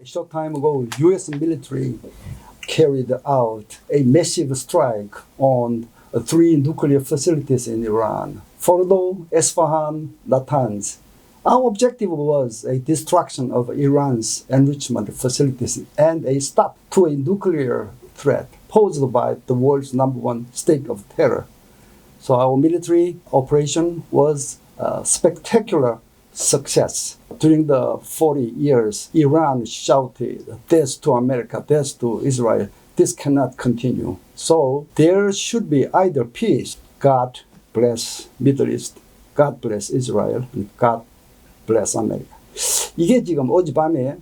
A short time ago, U.S. military carried out a massive strike on 3 nuclear facilities in Iran: Fordo, Esfahan, Natanz. Our objective was a destruction of Iran's enrichment facilities and a stop to a nuclear threat posed by the world's #1 state of terror. So our military operation was a spectacular success. During the 40 years, Iran shouted, "Death to America, death to Israel." This cannot continue. So there should be either peace. God bless Middle East. God bless Israel. And God bless America. 이게 지금 어젯밤에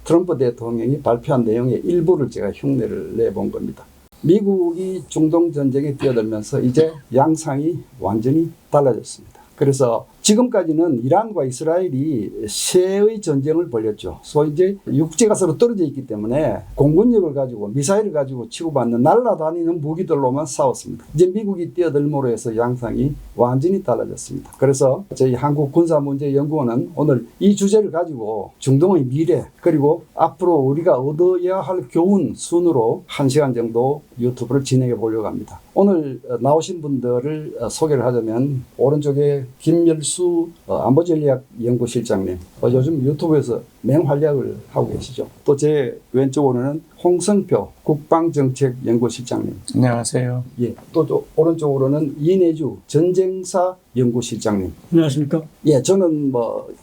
트럼프 대통령이 발표한 내용의 일부를 제가 흉내를 내본 겁니다. 미국이 중동 전쟁에 뛰어들면서 이제 양상이 완전히 달라졌습니다. 그래서 지금까지는 이란과 이스라엘이 새의 전쟁을 벌였죠. 소위 이제 육지가 서로 떨어져 있기 때문에 공군력을 가지고 미사일을 가지고 치고받는 날아다니는 무기들로만 싸웠습니다. 이제 미국이 뛰어들므로 해서 양상이 완전히 달라졌습니다. 그래서 저희 한국군사문제연구원은 오늘 이 주제를 가지고 중동의 미래 그리고 앞으로 우리가 얻어야 할 교훈 순으로 1시간 정도 유튜브를 진행해 보려고 합니다. 오늘 나오신 분들을 소개를 하자면 오른쪽에 김열수 안보전략연구실장님, 요즘 유튜브에서 맹활약을 하고 계시죠. 또 제 왼쪽으로는 홍성표 국방정책연구실장님. 안녕하세요. 예, 또 오른쪽으로는 이내주 전쟁사연구실장님. 안녕하십니까? 예, 저는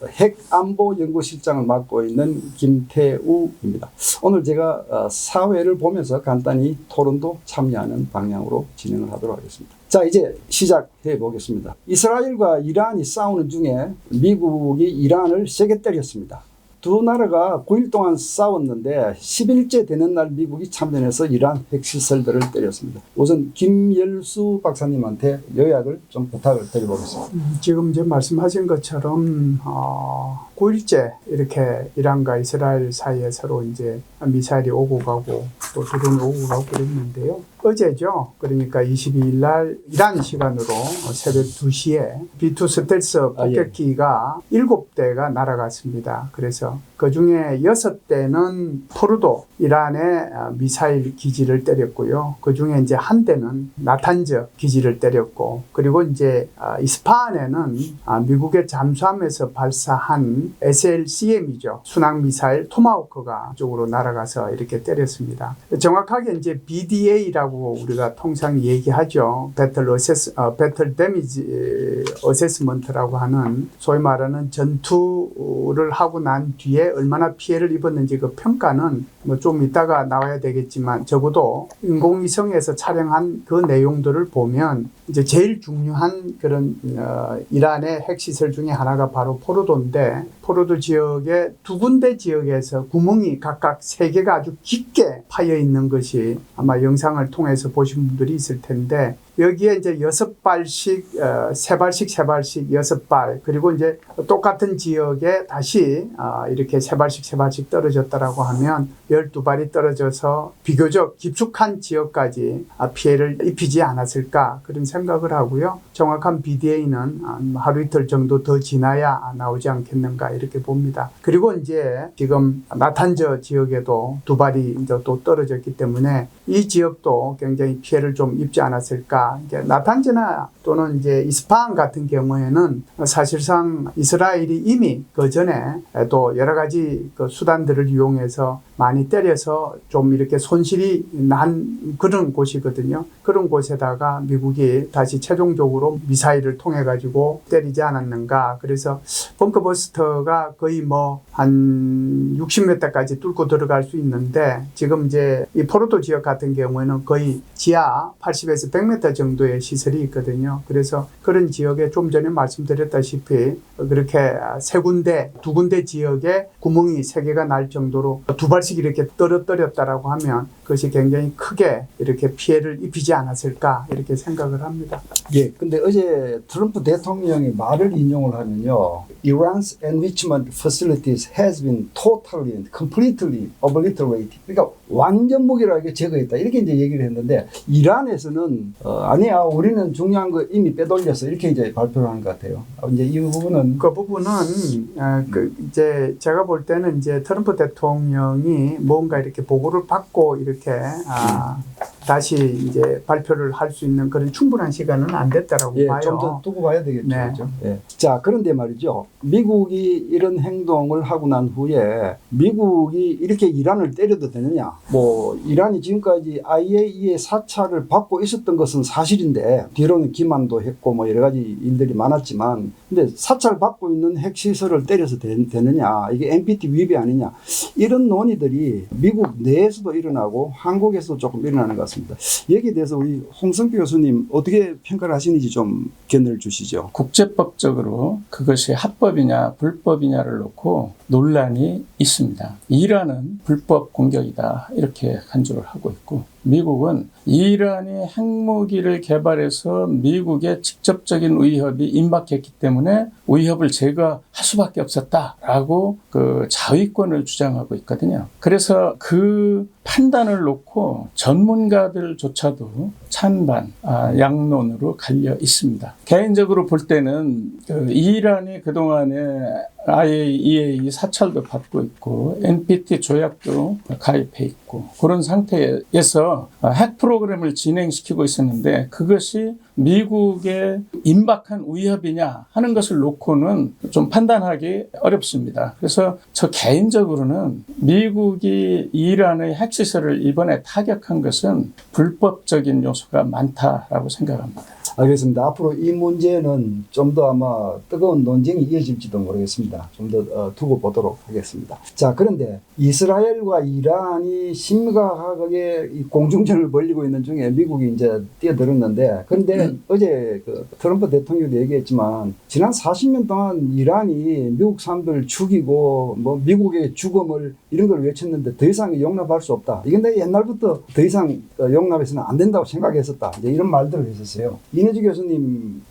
핵안보연구실장을 맡고 있는 김태우입니다. 오늘 제가 사회를 보면서 간단히 토론도 참여하는 방향으로 진행을 하도록 하겠습니다. 자, 이제 시작해 보겠습니다. 이스라엘과 이란이 싸우는 중에 미국이 이란을 세게 때렸습니다. 두 나라가 9일 동안 싸웠는데 10일째 되는 날 미국이 참전해서 이란 핵시설들을 때렸습니다. 우선 김열수 박사님한테 요약을 좀 부탁을 드려보겠습니다. 지금 이제 말씀하신 것처럼 9일째 이렇게 이란과 이스라엘 사이에 서로 이제 미사일이 오고 가고 또 드론이 오고 가고 그랬는데요. 어제죠. 그러니까 22일 날 이란 시간으로 새벽 2시에 B2 스텔스 폭격기가 7대가 날아갔습니다. 그래서 그 중에 6대는 포르도 이란의 미사일 기지를 때렸고요. 그 중에 이제 한 대는 나탄즈 기지를 때렸고, 그리고 이제 이스파한에는 미국의 잠수함에서 발사한 SLCM이죠. 순항 미사일 토마호크가 쪽으로 날아가서 이렇게 때렸습니다. 정확하게 이제 BDA라고 우리가 통상 얘기하죠. 배틀 데미지 어세스먼트라고 하는 소위 말하는 전투를 하고 난 뒤에 얼마나 피해를 입었는지 그 평가는 뭐 좀 이따가 나와야 되겠지만 적어도 인공위성에서 촬영한 그 내용들을 보면 이제 제일 중요한 그런 이란의 핵시설 중에 하나가 바로 포르도인데, 포르도 지역의 2군데 지역에서 구멍이 각각 3개가 아주 깊게 파여 있는 것이 아마 영상을 통해서 보신 분들이 있을 텐데, 여기에 이제 6발씩, 3발씩 6발, 그리고 이제 똑같은 지역에 다시 이렇게 3발씩 떨어졌다라고 하면 12발이 떨어져서 비교적 깊숙한 지역까지 피해를 입히지 않았을까 그런 생각을 하고요. 정확한 BDA는 하루 이틀 정도 더 지나야 나오지 않겠는가 이렇게 봅니다. 그리고 이제 지금 나탄저 지역에도 2발이 이제 또 떨어졌기 때문에 이 지역도 굉장히 피해를 좀 입지 않았을까. 나탄즈나 또는 이제 이스파한 같은 경우에는 사실상 이스라엘이 이미 그 전에 또 여러 가지 그 수단들을 이용해서 많이 때려서 좀 이렇게 손실이 난 그런 곳이거든요. 그런 곳에다가 미국이 다시 최종적으로 미사일을 통해 가지고 때리지 않았는가. 그래서 벙커버스터가 거의 뭐 한 60몇 대까지 뚫고 들어갈 수 있는데, 지금 이제 이 포르도 지역 같은 경우에는 거의 지하 80에서 100m 정도의 시설이 있거든요. 그래서 그런 지역에 좀 전에 말씀드렸다시피 그렇게 2군데 지역에 구멍이 3개가 날 정도로 2발씩 이렇게 떨어뜨렸다라고 하면 그것이 굉장히 크게 이렇게 피해를 입히지 않았을까 이렇게 생각을 합니다. 예, 근데 어제 트럼프 대통령이 말을 인용을 하면요, Iran's enrichment facilities has been totally and completely obliterated. 그러니까 완전 무기력하게 제거했다. 이렇게 이제 얘기를 했는데 이란에서는 아니야, 우리는 중요한 거 이미 빼돌렸어. 이렇게 이제 발표를 하는 것 같아요. 이제 이 부분은 그 부분은 이제 제가 볼 때는 이제 트럼프 대통령이 뭔가 이렇게 보고를 받고 이렇게 다시 이제 발표를 할 수 있는 그런 충분한 시간은 안 됐다라고 봐요. 좀 더 두고 봐야 되겠죠. 네. 그렇죠? 예. 자, 그런데 말이죠. 미국이 이런 행동을 하고 난 후에 미국이 이렇게 이란을 때려도 되느냐? 뭐 이란이 지금까지 IAEA 사찰을 받고 있었던 것은 사실인데 뒤로는 기만도 했고 뭐 여러 가지 일들이 많았지만, 근데 사찰 받고 있는 핵시설을 때려서 되느냐? 이게 NPT 위배 아니냐? 이런 논의들이 미국 내에서도 일어나고 한국에서도 조금 일어나는 것 같습니다. 여기에 대해서 우리 홍성표 교수님 어떻게 평가를 하시는지 좀 견해를 주시죠. 국제법적으로 그것이 합법이냐 불법이냐를 놓고 논란이 있습니다. 이란은 불법 공격이다 이렇게 간주를 하고 있고, 미국은 이란이 핵무기를 개발해서 미국의 직접적인 위협이 임박했기 때문에 위협을 제거할 수밖에 없었다라고 그 자위권을 주장하고 있거든요. 그래서 그 판단을 놓고 전문가들조차도 찬반 양론으로 갈려 있습니다. 개인적으로 볼 때는 이란이 그동안에 IAEA 사찰도 받고 있고 NPT 조약도 가입해 있고 그런 상태에서 핵 프로그램을 진행시키고 있었는데, 그것이 미국의 임박한 위협이냐 하는 것을 놓고는 좀 판단하기 어렵습니다. 그래서 저 개인적으로는 미국이 이란의 핵시설을 이번에 타격한 것은 불법적인 요소가 많다라고 생각합니다. 알겠습니다. 앞으로 이 문제는 좀 더 아마 뜨거운 논쟁이 이어질지도 모르겠습니다. 좀 더 두고 보도록 하겠습니다. 자, 그런데 이스라엘과 이란이 심각하게 이 공중전을 벌이고 있는 중에 미국이 이제 뛰어들었는데, 그런데 어제 그 트럼프 대통령도 얘기했지만 지난 40년 동안 이란이 미국 사람들 죽이고 뭐 미국의 죽음을 이런 걸 외쳤는데 더 이상 용납할 수 없다. 이건 내가 옛날부터 더 이상 용납해서는 안 된다고 생각했었다. 이제 이런 말들을 했었어요. 이내주 교수님,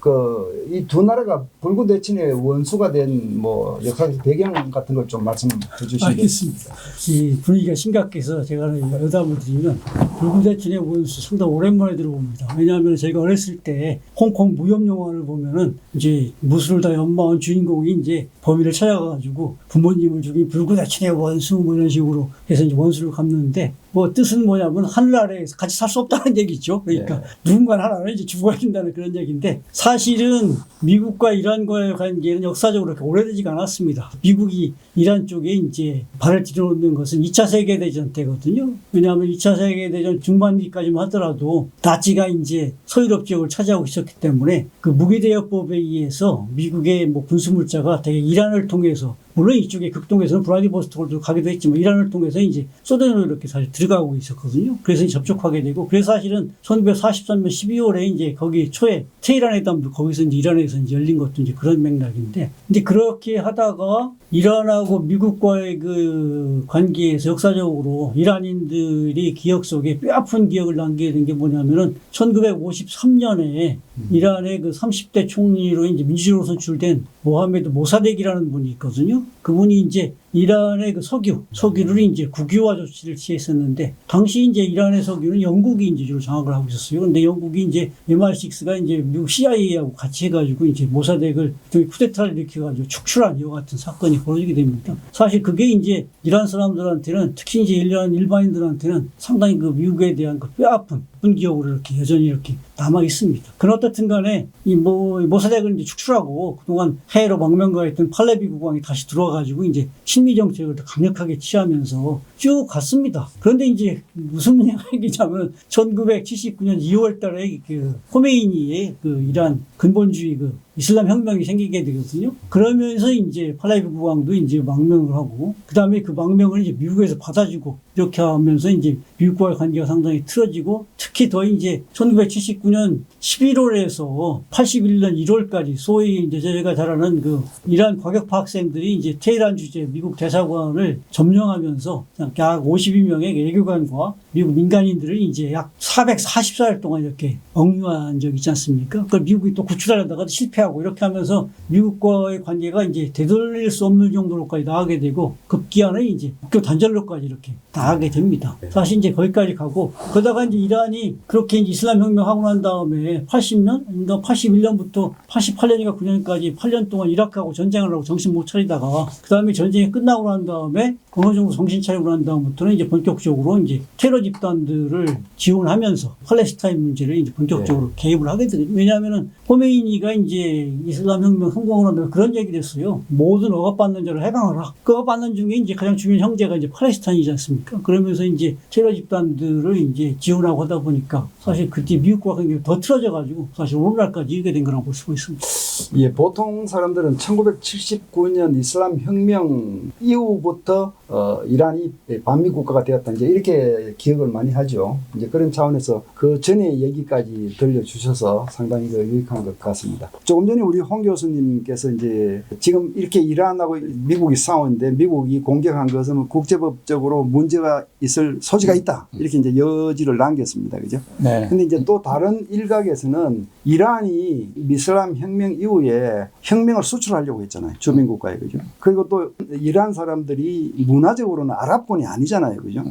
이 두 나라가 불구대천의 원수가 된 뭐 역사적 배경 같은 걸 좀 말씀해 주시겠습니다. 알겠습니다. 이 분위기가 심각해서 제가 여담을 드리면, 불구대천의 원수 상당히 오랜만에 들어봅니다. 왜냐하면 제가 어렸을 때 홍콩 무협 영화를 보면은 이제 무술을 다 연마한 주인공이 이제 범인을 찾아가지고 부모님을 죽인 불구대천의 원수 뭐 이런 식으로 해서 이제 원수를 갚는데, 뭐 뜻은 뭐냐면 하늘 아래 같이 살 수 없다는 얘기죠. 그러니까 누군가 하나는 이제 죽어야 된다는 그런 얘기인데, 사실은 미국과 이란과의 관계는 역사적으로 그렇게 오래되지가 않았습니다. 미국이 이란 쪽에 이제 발을 들여놓는 것은 2차 세계대전 때거든요. 왜냐하면 2차 세계대전 중반기까지만 하더라도 나치가 이제 서유럽 지역을 차지하고 있었기 때문에 그 무기대여법에 의해서 미국의 뭐 군수물자가 되게 이란을 통해서, 물론 이쪽에 극동에서는 브라디보스토크로 가기도 했지만 이란을 통해서 이제 소련으로 이렇게 사실 들어가고 있었거든요. 그래서 접촉하게 되고, 그래서 사실은 1943년 12월에 이제 거기 초에 테헤란 회담도 거기서 이제 이란에서 이제 열린 것도 이제 그런 맥락인데, 이제 그렇게 하다가 이란하고 미국과의 그 관계에서 역사적으로 이란인들이 기억 속에 뼈아픈 기억을 남기게 된 게 뭐냐면은 1953년에 이란의 그 30대 총리로 이제 민주적으로 선출된 모하메드 모사덱이라는 분이 있거든요. 그분이 이제 이란의 그 석유를 이제 국유화 조치를 취했었는데, 당시 이제 이란의 석유는 영국이 이제 주로 장악을 하고 있었어요. 근데 영국이 이제 MI6가 이제 미국 CIA하고 같이 해가지고 이제 모사덱을 쿠데타를 일으켜가지고 축출한 이와 같은 사건이 벌어지게 됩니다. 사실 그게 이제 이란 사람들한테는, 특히 이제 이란 일반인들한테는 상당히 그 미국에 대한 그 뼈아픈 기억으로 이렇게 여전히 이렇게 남아 있습니다. 그런 어떻든 간에 이 모사덱을 이제 축출하고 그동안 해외로 망명가했던 팔레비 국왕이 다시 들어와가지고 이제 친미 정책을 더 강력하게 취하면서 쭉 갔습니다. 그런데 이제 무슨 얘기냐면 1979년 2월 달에 그 호메이니의 그 이란 근본주의 그 이슬람 혁명이 생기게 되거든요. 그러면서 이제 팔레비 국왕도 이제 망명을 하고, 그 다음에 그 망명을 이제 미국에서 받아주고, 이렇게 하면서 이제 미국과의 관계가 상당히 틀어지고, 특히 더 이제 1979년 11월에서 81년 1월까지 소위 이제 저희가 잘 아는 그 이란 과격파 학생들이 이제 테헤란 주재, 미국 미국 대사관을 점령하면서 약 52명의 외교관과 미국 민간인들을 이제 약 444일 동안 이렇게 억류한 적이 있지 않습니까? 그걸 미국이 또 구출하려다가 실패하고 이렇게 하면서 미국과의 관계가 이제 되돌릴 수 없는 정도로까지 나가게 되고 급기야는 이제 국교 단절로까지 이렇게 나가게 됩니다. 사실 이제 거기까지 가고 그러다가 이제 이란이 그렇게 이제 이슬람 혁명하고 난 다음에 80년, 81년부터 88년인가 9년까지 8년 동안 이라크하고 전쟁을 하고 정신 못 차리다가 그 다음에 전쟁이 끝나고 난 다음에 어느 정도 정신 차리고 난 다음부터는 이제 본격적으로 이제 테러 집단들을 지원하면서 팔레스타인 문제를 이제 본격적으로 개입을 하게 되거든요. 왜냐하면은 호메이니가 이제 이슬람 혁명 성공을 하면 그런 얘기를 했어요. 모든 억압받는 자를 해방하라. 그 억압받는 중에 이제 가장 중요한 형제가 이제 팔레스타인이지 않습니까? 그러면서 이제 테러 집단들을 이제 지원하고 하다 보니까 사실 그때 미국과 관계가 더 틀어져가지고 사실 오늘날까지 이르게 된 거라고 볼 수가 있습니다. 예, 보통 사람들은 1979년 이슬람 혁명 이후부터 이란이 반미 국가가 되었다 이제 이렇게 기억을 많이 하죠. 이제 그런 차원에서 그 전에 얘기까지 들려주셔서 상당히 유익한 것 같습니다. 조금 전에 우리 홍 교수님께서 이제 지금 이렇게 이란하고 미국이 싸우는데 미국이 공격한 것은 국제법적으로 문제가 있을 소지가 있다 이렇게 이제 여지를 남겼습니다, 그죠? 네. 근데 이제 또 다른 일각에서는 이란이 이슬람 혁명 이후에 혁명을 수출하려고 했잖아요. 주민국가에, 그죠? 그리고 또 이란 사람들이 문화적으로는 아랍권이 아니잖아요, 그죠?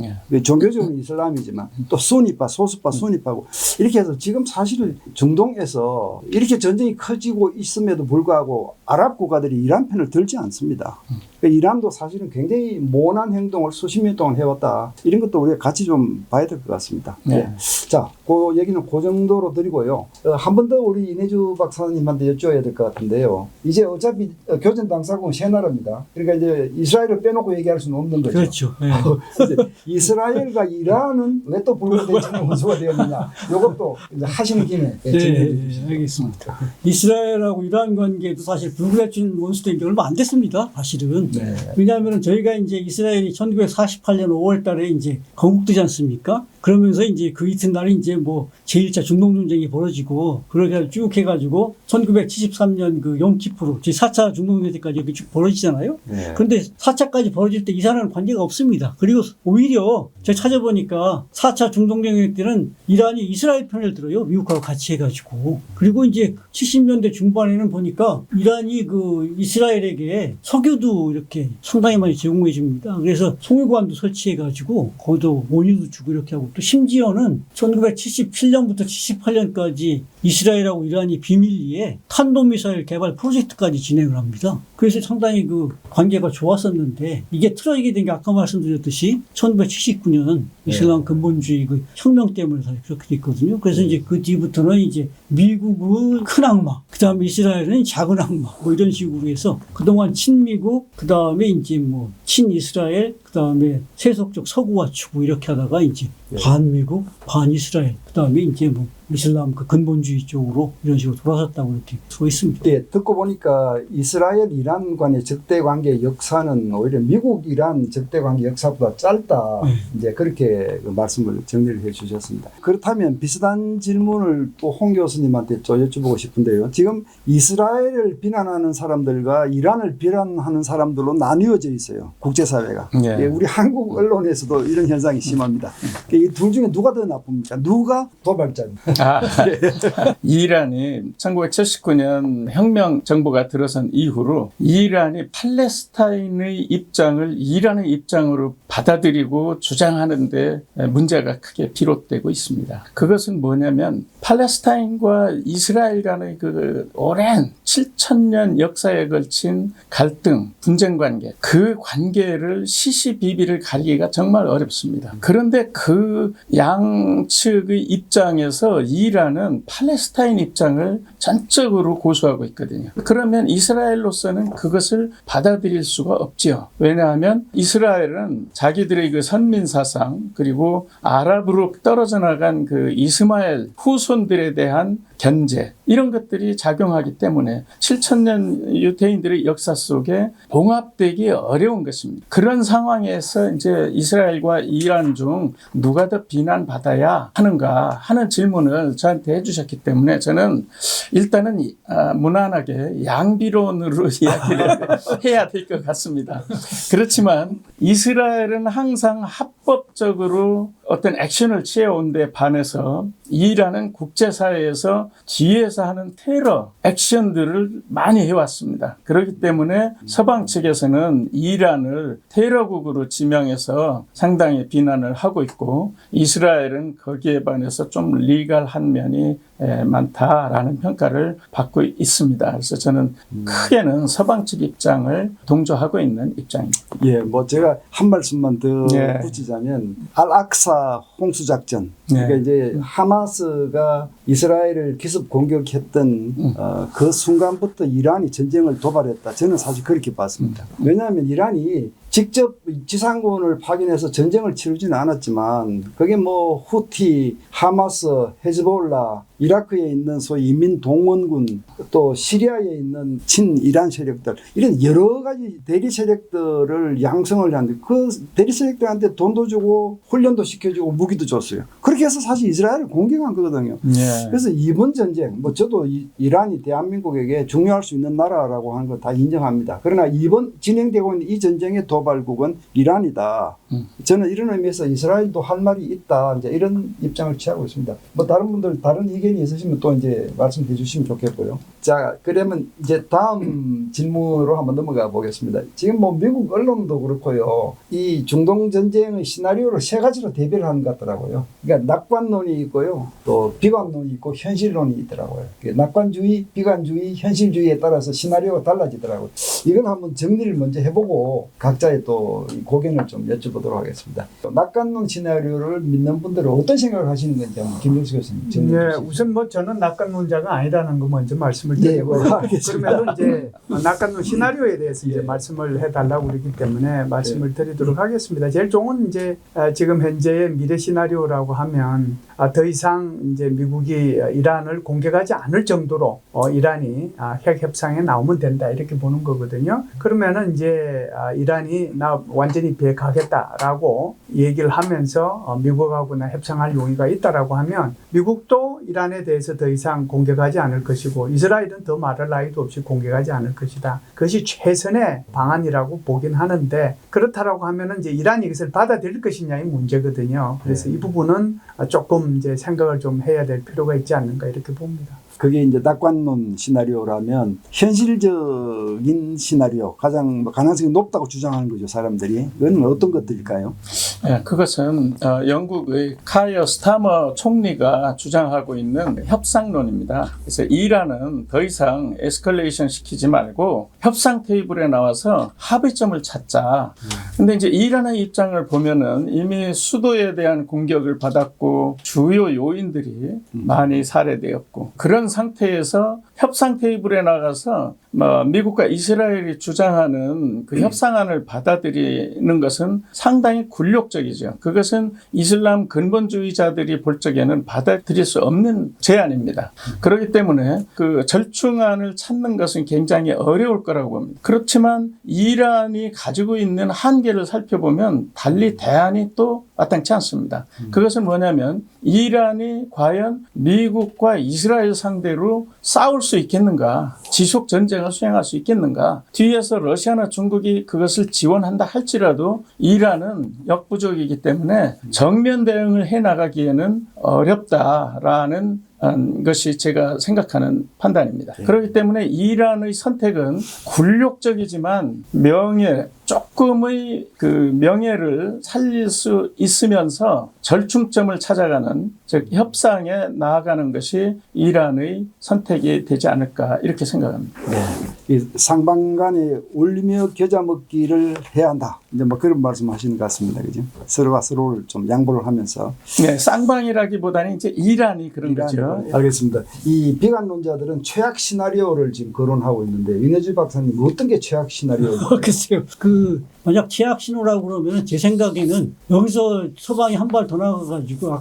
종교적으로는 이슬람이지만 또 수니파, 소수파, 수니파고 이렇게 해서 지금 사실 중동에서 이렇게 전쟁이 커지고 있음에도 불구하고 아랍 국가들이 이란 편을 들지 않습니다. 이란도 사실은 굉장히 모난 행동을 수십 년 동안 해왔다. 이런 것도 우리가 같이 좀 봐야 될 것 같습니다. 네. 자, 그 얘기는 그 정도로 드리고요. 한 번 더 우리 이내주 박사님한테 여쭤야 될 것 같은데요. 이제 어차피 교전 당사국은 세 나라입니다. 그러니까 이제 이스라엘을 빼놓고 얘기할 수는 없는 거죠. 그렇죠. 네. 이스라엘과 이란은 왜 또 불가대천의 원수가 되었느냐. 이것도 이제 하시는 김에 네, 알겠습니다. 이스라엘하고 이란 관계도 사실 불가대천 원수된 게 얼마 안 됐습니다. 사실은. 네. 왜냐하면 저희가 이제 이스라엘이 1948년 5월 달에 이제 건국되지 않습니까? 그러면서 이제 그 이튿날에 이제 뭐 제1차 중동전쟁이 벌어지고 그렇게 쭉 해가지고 1973년 그 용키프르 제4차 중동전쟁 때까지 이렇게 쭉 벌어지잖아요. 네. 그런데 4차까지 벌어질 때 이란은 관계가 없습니다. 그리고 오히려 제가 찾아보니까 4차 중동전쟁 때는 이란이 이스라엘 편을 들어요. 미국하고 같이 해가지고. 그리고 이제 70년대 중반에는 보니까 이란이 그 이스라엘에게 석유도 이렇게 상당히 많이 제공해 줍니다. 그래서 송유관도 설치해가지고 거기도 원유도 주고 이렇게 하고 또 심지어는 1977년부터 78년까지 이스라엘하고 이란이 비밀리에 탄도미사일 개발 프로젝트까지 진행을 합니다. 그래서 상당히 그 관계가 좋았었는데 이게 틀어지게 된 게 아까 말씀드렸듯이 1979년 이슬람 근본주의 그 혁명 때문에 사실 그렇게 됐거든요. 그래서 이제 그 뒤부터는 이제 미국은 큰 악마, 그 다음에 이스라엘은 작은 악마, 뭐 이런 식으로 해서 그동안 친미국, 그 다음에 이제 뭐 친이스라엘, 그 다음에 세속적 서구화 추구 이렇게 하다가 이제 반미국, 반이스라엘, 그 다음에 이제 뭐 이슬람 그 근본주의 쪽으로 이런 식으로 돌아섰다고 이렇게 써 있습니다. 네, 듣고 보니까 이스라엘 이란 간의 적대 관계 역사는 오히려 미국 이란 적대 관계 역사보다 짧다. 이제 그렇게 그 말씀을 정리를 해 주셨습니다. 그렇다면 비슷한 질문을 또 홍 교수님한테 또 여쭤보고 싶은데요. 지금 이스라엘을 비난하는 사람들과 이란을 비난하는 사람들로 나뉘어져 있어요. 국제사회가. 네. 우리 한국 언론에서도 이런 현상이 심합니다. 이 둘 중에 누가 더 나쁩니까? 누가 도발자입니까? 이란이 1979년 혁명 정부가 들어선 이후로 이란이 팔레스타인의 입장을 이란의 입장으로 받아들이고 주장하는데 문제가 크게 비롯되고 있습니다. 그것은 뭐냐면 팔레스타인과 이스라엘 간의 그 오랜 7,000년 역사에 걸친 갈등, 분쟁 관계, 그 관계를 시시비비를 가리기가 정말 어렵습니다. 그런데 그 양측의 입장에서 이란은 팔레스타인 입장을 전적으로 고수하고 있거든요. 그러면 이스라엘로서는 그것을 받아들일 수가 없죠. 왜냐하면 이스라엘은 자기들의 그 선민 사상 그리고 아랍으로 떨어져 나간 그 이스마엘 후손들에 대한 견제 이런 것들이 작용하기 때문에 7,000년 유대인들의 역사 속에 봉합되기 어려운 것입니다. 그런 상황에서 이제 이스라엘과 이란 중 누가 더 비난받아야 하는가 하는 질문을 저한테 해주셨기 때문에 저는 일단은 무난하게 양비론으로 이야기를 해야 될 것 같습니다. 그렇지만 이스라엘은 항상 합법적으로 어떤 액션을 취해온 데 반해서 이란은 국제사회에서 뒤에서 하는 테러 액션들을 많이 해왔습니다. 그렇기 때문에 서방 측에서는 이란을 테러국으로 지명해서 상당히 비난을 하고 있고 이스라엘은 거기에 반해서 좀 리갈한 면이 많다라는 평가를 받고 있습니다. 그래서 저는 크게는 서방 측 입장을 동조하고 있는 입장입니다. 예, 뭐 제가 한 말씀만 더 예. 붙이자면 알악사 홍수 작전. 그러니까 이제 하마스가 이스라엘을 기습 공격했던 그 순간부터 이란이 전쟁을 도발했다. 저는 사실 그렇게 봤습니다. 왜냐하면 이란이 직접 지상군을 파견해서 전쟁을 치르지는 않았지만 그게 뭐 후티, 하마스, 헤즈볼라, 이라크에 있는 소위 인민동원군 또 시리아에 있는 친이란 세력들 이런 여러 가지 대리 세력들을 양성을 하는데 그 대리 세력들한테 돈도 주고 훈련도 시켜주고 무기도 줬어요. 그렇게 해서 사실 이스라엘을 공격한 거거든요. 예. 그래서 이번 전쟁 뭐 저도 이란이 대한민국에게 중요할 수 있는 나라라고 하는 거 다 인정합니다. 그러나 이번 진행되고 있는 이 전쟁의 도발국은 이란이다. 저는 이런 의미에서 이스라엘도 할 말이 있다. 이제 이런 입장을 취하고 있습니다. 뭐 다른 분들 다른 의견이 있으시면 또 이제 말씀해 주시면 좋겠고요. 자, 그러면 이제 다음 질문으로 한번 넘어가 보겠습니다. 지금 뭐 미국 언론도 그렇고요. 이 중동 전쟁의 시나리오를 세 가지로 대비를 하는 것 같더라고요. 그러니까 낙관론이 있고요. 또 비관론이 있고 현실론이 있더라고요. 낙관주의, 비관주의, 현실주의에 따라서 시나리오가 달라지더라고요. 이건 한번 정리를 먼저 해보고 각자의 또 고견을 좀 여쭤보도록 하겠습니다. 낙관론 시나리오를 믿는 분들은 어떤 생각을 하시는 건지 한번 김정수 교수님 정리해 네, 주시죠. 우선 뭐 저는 낙관론자가 아니라는 거 먼저 말씀을 드리고요. 그러면 이제 낙관론 시나리오에 대해서 이제 말씀을 해달라고 그러기 때문에 말씀을 드리도록 하겠습니다. 제일 좋은 이제 지금 현재의 미래 시나리오라고 하면 더 이상 이제 미국이 이란을 공격하지 않을 정도로 이란이 핵 협상에 나오면 된다 이렇게 보는 거거든요. 그러면은 이제 이란이 나 완전히 비핵화하겠다라고 얘기를 하면서 미국하고나 협상할 용의가 있다라고 하면 미국도 이란에 대해서 더 이상 공격하지 않을 것이고 이스라엘은 더 말할 나위도 없이 공격하지 않을 것이다. 그것이 최선의 방안이라고 보긴 하는데 그렇다라고 하면은 이제 이란이 이것을 받아들일 것이냐의 문제거든요. 그래서 이 부분은 조금 이제 생각을 좀 해야 될 필요가 있지 않는가 이렇게 봅니다. 그게 이제 낙관론 시나리오라면 현실적인 시나리오 가장 가능성이 높다고 주장하는 거죠, 사람들이. 그건 어떤 것들일까요? 네, 그것은 영국의 카이어 스타머 총리가 주장하고 있는 협상론입니다. 그래서 이란은 더 이상 에스컬레이션 시키지 말고 협상 테이블에 나와서 합의점을 찾자. 근데 이제 이란의 입장을 보면은 이미 수도에 대한 공격을 받았고 주요 요인들이 많이 살해되었고 그런 상태에서 협상 테이블에 나가서 미국과 이스라엘이 주장하는 그 협상안을 받아들이는 것은 상당히 굴욕적이죠. 그것은 이슬람 근본주의자들이 볼 적에는 받아들일 수 없는 제안입니다. 그렇기 때문에 그 절충안을 찾는 것은 굉장히 어려울 거라고 봅니다. 그렇지만 이란이 가지고 있는 한계를 살펴보면 달리 대안이 또 마땅치 않습니다. 그것은 뭐냐면 이란이 과연 미국과 이스라엘 상대로 싸울 수 있겠는가? 지속 전쟁을 수행할 수 있겠는가? 뒤에서 러시아나 중국이 그것을 지원한다 할지라도 이란은 역부족이기 때문에 정면 대응을 해나가기에는 어렵다라는 것이 제가 생각하는 판단입니다. 그렇기 때문에 이란의 선택은 굴욕적이지만 조금의 그 명예를 살릴 수 있으면서 절충점을 찾아가는 즉 협상에 나아가는 것이 이란의 선택이 되지 않을까 이렇게 생각합니다. 네. 이 상방간에 올리며 겨자 먹기를 해야 한다. 이제 뭐 그런 말씀하시는 것 같습니다. 그죠? 서로가 서로를 좀 양보를 하면서. 네, 쌍방이라기보다는 이제 이란이 그런 거죠. 알겠습니다. 이 비관론자들은 최악 시나리오를 지금 거론하고 있는데 윤여주 박사님 어떤 게 최악 시나리오입니까? 글쎄요. 만약 최악 신호라고 그러면 제 생각에는 여기서 서방이 한 발 더 나가가지고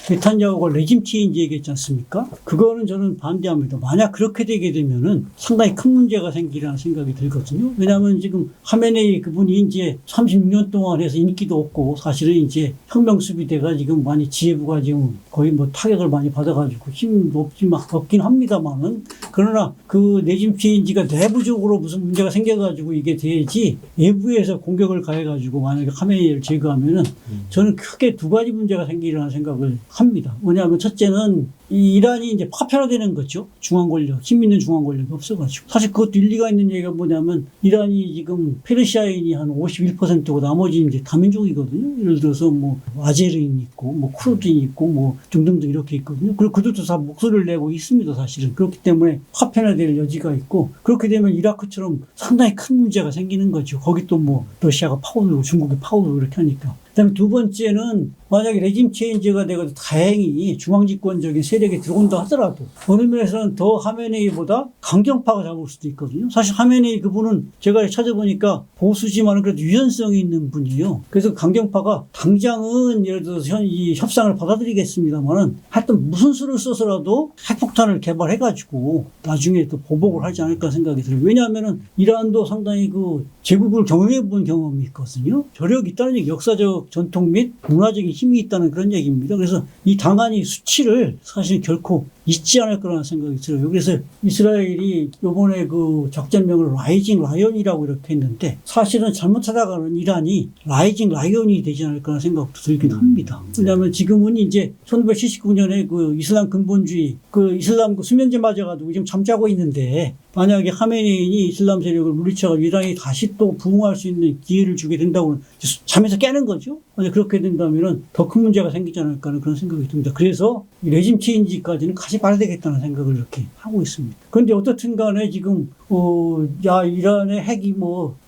네탄야후가 레짐 체인지 얘기했지 않습니까? 그거는 저는 반대합니다. 만약 그렇게 되게 되면은 상당히 큰 문제가 생기라는 생각이 들거든요. 왜냐하면 지금 하메네이 그분이 이제 36년 동안 해서 인기도 없고 사실은 이제 혁명 수비대가 지금 많이 지혜부가 지금 거의 뭐 타격을 많이 받아가지고 힘도 없긴 합니다만은 그러나 그 레짐 체인지가 내부적으로 무슨 문제가 생겨가지고 이게 돼야지 외부에서 공격을 가해가지고 만약에 하메네이를 제거하면은 저는 크게 두 가지 문제가 생기라는 생각을 합니다. 뭐냐면 첫째는 이 이란이 이제 파편화되는 거죠. 중앙 권력, 힘 있는 중앙 권력이 없어가지고. 사실 그것도 일리가 있는 얘기가 뭐냐면 이란이 지금 페르시아인이 한 51%고 나머지 이제 다민족이거든요. 예를 들어서 뭐 아제르인 있고 뭐 쿠르드인 있고 뭐 등등등 이렇게 있거든요. 그리고 그들도 다 목소리를 내고 있습니다. 사실은. 그렇기 때문에 파편화될 여지가 있고 그렇게 되면 이라크처럼 상당히 큰 문제가 생기는 거죠. 거기 또 뭐 러시아가 파고들고 중국이 파고들고 이렇게 하니까. 그다음에 두 번째는 만약에 레짐 체인지가 되고 다행히 중앙집권적인 세력이 들어온다 하더라도 어느 면에서는 더 하메네이보다 강경파가 잡을 수도 있거든요. 사실 하메네이 그분은 제가 찾아보니까 보수지만은 그래도 유연성이 있는 분이에요. 그래서 강경파가 당장은 예를 들어서 이 협상을 받아들이겠습니다만은 하여튼 무슨 수를 써서라도 핵폭탄을 개발해가지고 나중에 또 보복을 하지 않을까 생각이 들어요. 왜냐하면은 이란도 상당히 그 제국을 경험해본 경험이 있거든요. 저력이 있다는 얘기, 역사적 전통 및 문화적인 힘이 있다는 그런 얘기입니다. 그래서 이 당한이 수치를 사실 결코 잊지 않을 거라는 생각이 들어요. 그래서 이스라엘이 요번에 그 작전명을 라이징 라이언이라고 이렇게 했는데 사실은 잘못하다가는 이란이 라이징 라이언이 되지 않을까 하는 생각도 들긴 합니다. 왜냐하면 지금은 이제 1979년에 그 이슬람 근본주의, 그 이슬람 그 수면제 맞아가지고 지금 잠자고 있는데 만약에 하메네이니 이슬람 세력을 물리쳐가지고 이란이 다시 또 부흥할 수 있는 기회를 주게 된다고 잠에서 깨는 거죠. 만약 그렇게 된다면 더 큰 문제가 생기지 않을까 하는 그런 생각이 듭니다. 그래서 레짐 체인지까지는 가지 말아야 되겠다는 생각을 이렇게 하고 있습니다. 그런데 어떻든 간에 지금 이란의 핵이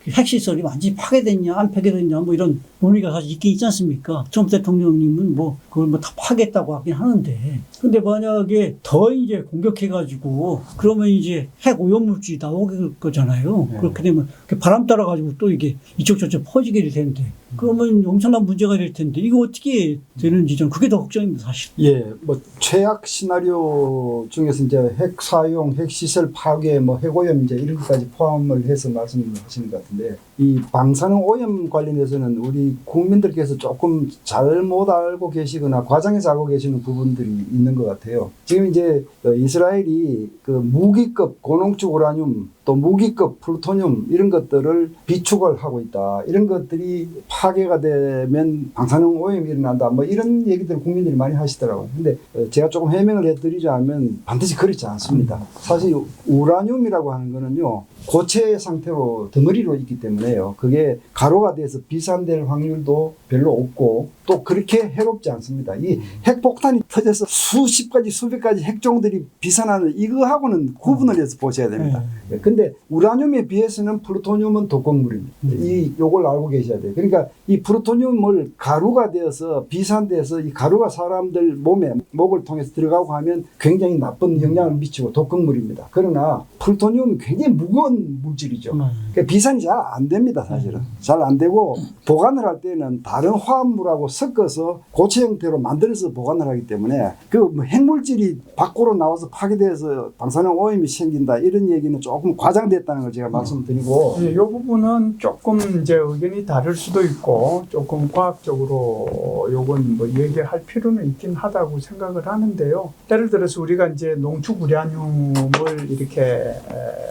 핵시설이 완전히 파괴됐냐 안 파괴됐냐 뭐 이런 논의가 사실 있긴 있지 않습니까? 트럼프 대통령님은 그걸 다 파괴했다고 하긴 하는데 근데 만약에 더 이제 공격해가지고 그러면 이제 핵 오염물질이 나오게 거잖아요. 네. 그렇게 되면 바람 따라가지고 또 이게 이쪽 저쪽 퍼지게 될 텐데 그러면 엄청난 문제가 될 텐데 이거 어떻게 되는지 저는 그게 더 걱정입니다, 사실. 예, 최악 시나리오 중에서 이제 핵 사용, 핵 시설 파괴, 핵 오염 이제 이런 것까지 포함을 해서 말씀을 하시는 것 같은데 이 방사능 오염 관련해서는 우리 국민들께서 조금 잘못 알고 계시거나 과장해서 알고 계시는 부분들이 있는 것 같아요. 지금 이제 이스라엘이 그 무기급 고농축 우라늄 또 무기급 플루토늄 이런 것들을 비축을 하고 있다. 이런 것들이 파괴가 되면 방사능 오염이 일어난다. 이런 얘기들을 국민들이 많이 하시더라고요. 근데 제가 조금 해명을 해드리자면 반드시 그렇지 않습니다. 사실 우라늄이라고 하는 거는요. 고체 상태로 덩어리로 있기 때문에요. 그게 가루가 돼서 비산될 확률도 별로 없고 또 그렇게 해롭지 않습니다. 이 핵폭탄이 터져서 수십 가지 수백 가지 핵종들이 비산하는 이거하고는 구분을 해서 보셔야 됩니다. 근데 우라늄에 비해서는 플루토늄은 독극물입니다. 요걸 알고 계셔야 돼요. 그러니까 이 플루토늄을 가루가 되어서 비산돼서 이 가루가 사람들 몸에 목을 통해서 들어가고 하면 굉장히 나쁜 영향을 미치고 독극물입니다. 그러나 플루토늄은 굉장히 무거운 물질이죠. 그러니까 비산이 잘 안 됩니다, 사실은. 잘 안 되고 보관을 할 때는 다른 화합물하고 섞어서 고체 형태로 만들어서 보관을 하기 때문에 그 핵물질이 밖으로 나와서 파괴돼서 방사능 오염이 생긴다 이런 얘기는 조금 과장됐다는 걸 제가 말씀드리고 이 부분은 조금 이제 의견이 다를 수도 있고 조금 과학적으로 요건 얘기할 필요는 있긴 하다고 생각을 하는데요. 예를 들어서 우리가 이제 농축 우라늄을 이렇게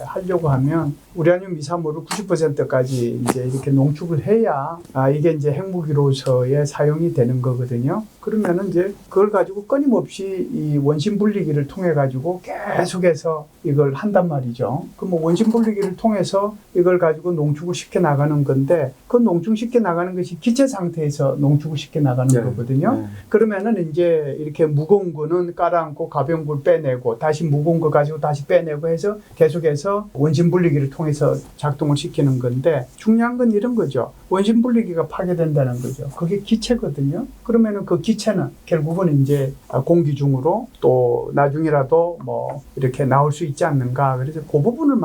하려고 하면 우라늄 235를 90%까지 이제 이렇게 농축을 해야 이게 이제 핵무기로서의 사용이 되는 거거든요. 그러면은 이제 그걸 가지고 끊임없이 이 원심 분리기를 통해 가지고 계속해서 이걸 한단 말이죠. 그럼 원심 분리기를 통해서 이걸 가지고 농축을 시켜 나가는 건데 그 농축시켜 나가는 것이 기체 상태에서 농축을 시켜 나가는 거거든요. 그러면은 이제 이렇게 무거운 거는 깔아앉고 가벼운 걸 빼내고 다시 무거운 거 가지고 다시 빼내고 해서 계속해서 원심 분리기를 통해서 작동을 시키는 건데 중요한 건 이런 거죠. 원심 분리기가 파괴된다는 거죠. 그게 기체거든요. 그러면은 그 기체는 결국은 이제 공기 중으로 또 나중이라도 뭐 이렇게 나올 수 있지 않는가. 그래서 그 부분을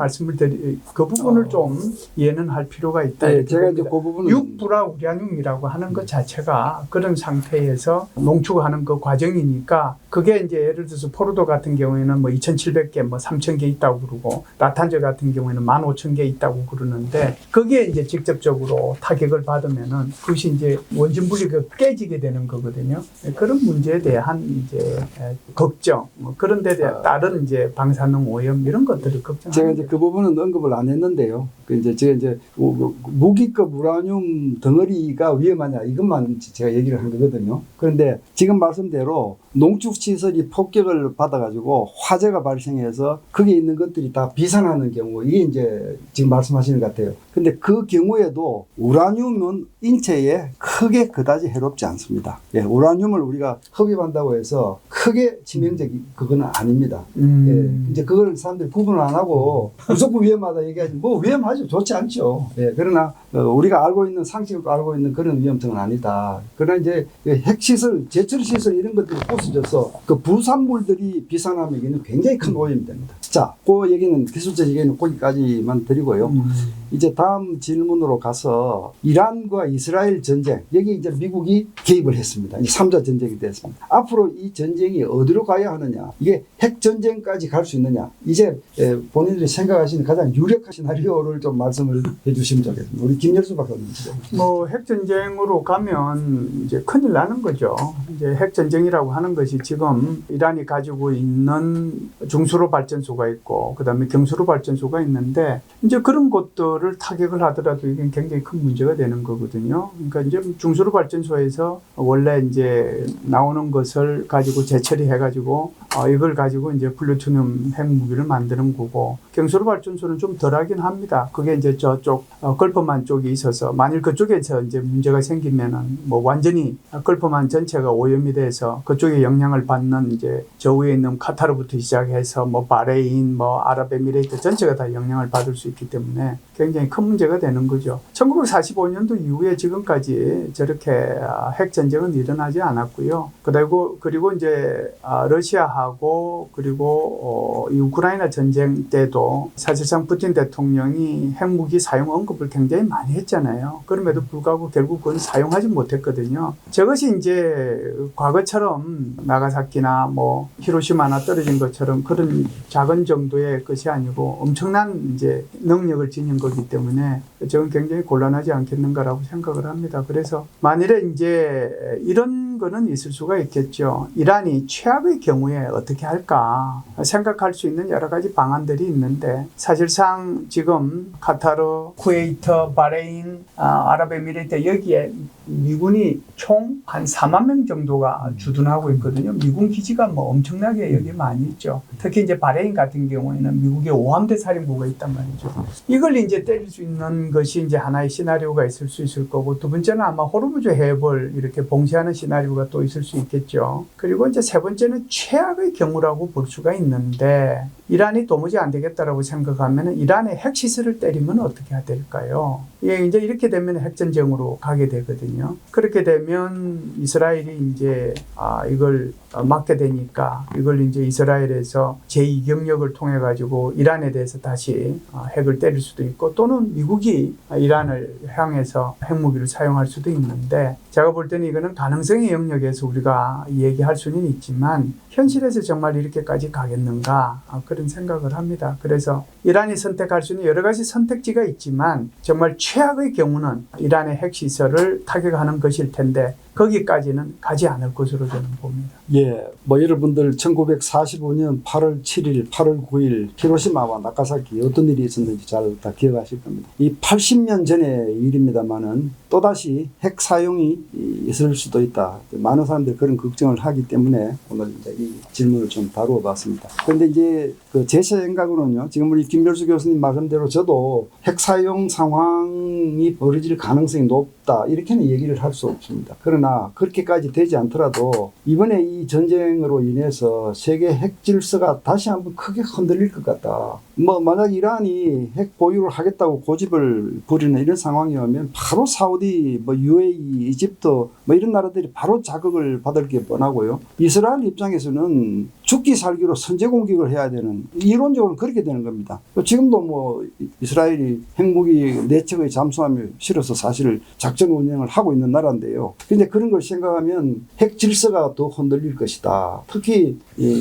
그 부분을 좀 이해는 할 필요가 있다. 네, 제가 이제 그 부분은 육불화 우라늄이라고 하는 것 자체가 그런 상태에서 농축하는 그 과정이니까 그게 이제 예를 들어서 포르도 같은 경우에는 뭐 2,700개, 뭐 3,000개 있다고 그러고 나탄저 같은 경우에는 15,000개 있다고 그러는데 거기에 이제 직접적으로 타격을 받으면은 그것이 이제 원심 분리가 깨지게 되는 거거든요. 그런 문제에 대한 이제 걱정, 뭐 그런 데 따른 이제 방사능 오염 이런 것들을 걱정합니다. 제가 이제 그 부분은 언급을 안 했는데요. 제가 이제 무기급 우라늄 덩어리가 위험하냐 이것만 제가 얘기를 한 거거든요. 그런데 지금 말씀대로 농축시설이 폭격을 받아가지고 화재가 발생해서 거기에 있는 것들이 다 비산하는 경우 이게 이제 지금 말씀하시는 것 같아요. 근데 그 경우에도 우라늄은 인체에 크게 그다지 해롭지 않습니다. 예, 우라늄을 우리가 흡입한다고 해서 크게 치명적인 그건 아닙니다. 예, 이제 그걸 사람들이 구분을 안 하고 무조건 위험하다 얘기하지 뭐 위험하죠. 좋지 않죠. 예, 그러나 우리가 알고 있는 상식으로 알고 있는 그런 위험성은 아니다. 그러나 이제 핵시설, 제철시설 이런 것들이 부서져서 그 부산물들이 비산하면 굉장히 큰 오염이 됩니다. 자, 그 얘기는 기술적 얘기는 거기까지만 드리고요. 이제 다음 질문으로 가서 이란과 이스라엘 전쟁 여기 이제 미국이 개입을 했습니다. 이제 3자 전쟁이 됐습니다. 앞으로 이 전쟁이 어디로 가야 하느냐? 이게 핵 전쟁까지 갈 수 있느냐? 이제 본인들이 생각하시는 가장 유력한 시나리오를 좀 말씀을 해주시면 좋겠습니다. 우리 김열수 박사님. 뭐 핵 전쟁으로 가면 이제 큰일 나는 거죠. 이제 핵 전쟁이라고 하는 것이 지금 이란이 가지고 있는 중수로 발전소가 있고 그다음에 경수로 발전소가 있는데 이제 그런 것들을 타격을 하더라도 이게 굉장히 큰 문제가 되는 거거든요. 그러니까 이제 중수로 발전소에서 원래 이제 나오는 것을 가지고 재처리해 가지고 이걸 가지고 이제 플루토늄 핵무기를 만드는 거고 경수로 발전소는 좀 덜하긴 합니다. 그게 이제 저쪽 걸프만 쪽에 있어서 만일 그쪽에서 이제 문제가 생기면은 뭐 완전히 걸프만 전체가 오염이 돼서 그쪽에 영향을 받는 이제 저 위에 있는 카타르부터 시작해서 뭐 바레인, 뭐 아랍에미레이트 전체가 다 영향을 받을 수 있기 때문에 굉장히 큰 문제가 되는 거죠. 1945년도 이후에 지금까지 저렇게 핵 전쟁은 일어나지 않았고요. 그리고 이제 러시아하고 그리고 이 우크라이나 전쟁 때도 사실상 푸틴 대통령이 핵무기 사용 언급을 굉장히 많이 했잖아요. 그럼에도 불구하고 결국 그건 사용하지 못했거든요. 저것이 이제 과거처럼 나가사키나 뭐 히로시마나 떨어진 것처럼 그런 작은 정도의 것이 아니고 엄청난 이제 능력을 지닌 거기 때문에 저는 굉장히 곤란하지 않겠는가라고 생각을 합니다. 그래서 만일에 이제 이런 거는 있을 수가 있겠죠. 이란이 최악의 경우에 어떻게 할까 생각할 수 있는 여러 가지 방안들이 있는데 사실상 지금 카타르, 쿠웨이트, 바레인, 아랍에미레이트 여기에 미군이 총 한 4만 명 정도가 주둔하고 있거든요. 미군 기지가 뭐 엄청나게 여기 많이 있죠. 특히 이제 바레인 같은 경우에는 미국의 5함대 사령부가 있단 말이죠. 이걸 이제 때릴 수 있는 것이 이제 하나의 시나리오가 있을 수 있을 거고 두 번째는 아마 호르무즈 해협을 이렇게 봉쇄하는 시나리오가 또 있을 수 있겠죠. 그리고 이제 세 번째는 최악의 경우라고 볼 수가 있는데 이란이 도무지 안 되겠다라고 생각하면 이란의 핵시설을 때리면 어떻게 해야 될까요? 이제 이렇게 되면 핵전쟁으로 가게 되거든요. 그렇게 되면 이스라엘이 이제 이걸 막게 되니까 이걸 이제 이스라엘에서 제2경력을 통해 가지고 이란에 대해서 다시 핵을 때릴 수도 있고 또는 미국이 이란을 향해서 핵무기를 사용할 수도 있는데 제가 볼 때는 이거는 가능성의 영역에서 우리가 얘기할 수는 있지만 현실에서 정말 이렇게까지 가겠는가 그런 생각을 합니다. 그래서 이란이 선택할 수 있는 여러 가지 선택지가 있지만 정말 최악의 경우는 이란의 핵시설을 타격하는 것일 텐데 거기까지는 가지 않을 것으로 저는 봅니다. 예, 뭐 여러분들 1945년 8월 7일, 8월 9일 히로시마와 나가사키 어떤 일이 있었는지 잘 다 기억하실 겁니다. 이 80년 전의 일입니다만은 또다시 핵 사용이 있을 수도 있다. 많은 사람들이 그런 걱정을 하기 때문에 오늘 이 질문을 좀 다루어 봤습니다. 그런데 이제 제 생각으로는요. 지금 우리 김별수 교수님 말씀대로 저도 핵 사용 상황이 벌어질 가능성이 높다. 이렇게는 얘기를 할 수 없습니다. 그러나 그렇게까지 되지 않더라도 이번에 이 전쟁으로 인해서 세계 핵 질서가 다시 한번 크게 흔들릴 것 같다. 만약 이란이 핵 보유를 하겠다고 고집을 부리는 이런 상황이 오면 바로 사우디, UAE, 이집트 이런 나라들이 바로 자극을 받을 게 뻔하고요. 이스라엘 입장에서는 죽기 살기로 선제 공격을 해야 되는, 이론적으로 그렇게 되는 겁니다. 지금도 이스라엘이 핵무기 내척의 잠수함을 실어서 사실 작전 운영을 하고 있는 나라인데요. 근데 그런 걸 생각하면 핵 질서가 더 흔들릴 것이다. 특히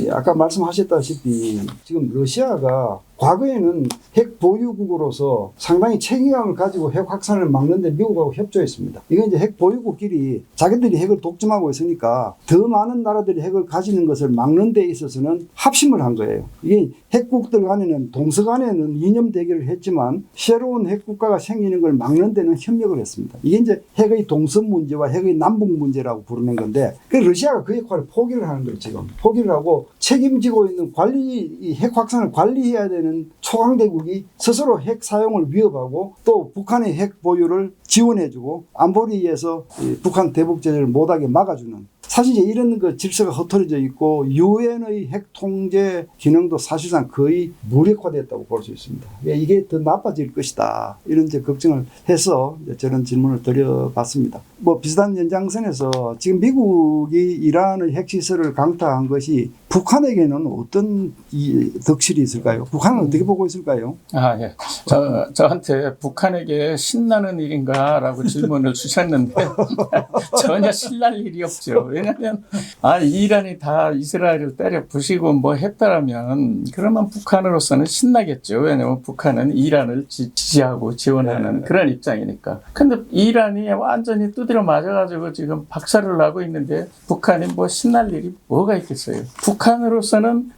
아까 말씀하셨다시피 지금 러시아가 과거에는 핵 보유국으로서 상당히 책임감을 가지고 핵 확산을 막는데 미국하고 협조했습니다. 이건 이제 핵 보유국끼리 자기들이 핵을 독점하고 있으니까 더 많은 나라들이 핵을 가지는 것을 막는 데 있어서는 합심을 한 거예요. 이게 핵국들 간에는 동서 간에는 이념 대결을 했지만 새로운 핵국가가 생기는 걸 막는 데는 협력을 했습니다. 이게 이제 핵의 동서 문제와 핵의 남북 문제라고 부르는 건데, 그 러시아가 그 역할을 포기를 하는 거예요. 지금 포기를 하고 책임지고 있는 이 핵 확산을 관리해야 되는 초강대국이 스스로 핵 사용을 위협하고 또 북한의 핵 보유를 지원해주고 안보리에서 북한 대북 제재를 못하게 막아주는, 사실 이제 이런 그 질서가 흐트러져 있고 유엔의 핵 통제 기능도 사실상 거의 무력화됐다고 볼 수 있습니다. 이게 더 나빠질 것이다. 이런 이제 걱정을 해서 저런 질문을 드려봤습니다. 비슷한 연장선에서 지금 미국이 이란의 핵시설을 강타한 것이 북한에게는 어떤 덕실이 있을까요? 북한은 어떻게 보고 있을까요? 예. 저한테 북한에게 신나는 일인가라고 질문을 주셨는데 전혀 신날 일이 없죠. 왜냐하면 이란이 다 이스라엘을 때려 부시고 했다라면 그러면 북한으로서는 신나겠죠. 왜냐하면 북한은 이란을 지지하고 지원하는 그런 입장이니까. 근데 이란이 완전히 두드려 맞아가지고 지금 박살을 나고 있는데 북한이 신날 일이 뭐가 있겠어요. 북한으로서는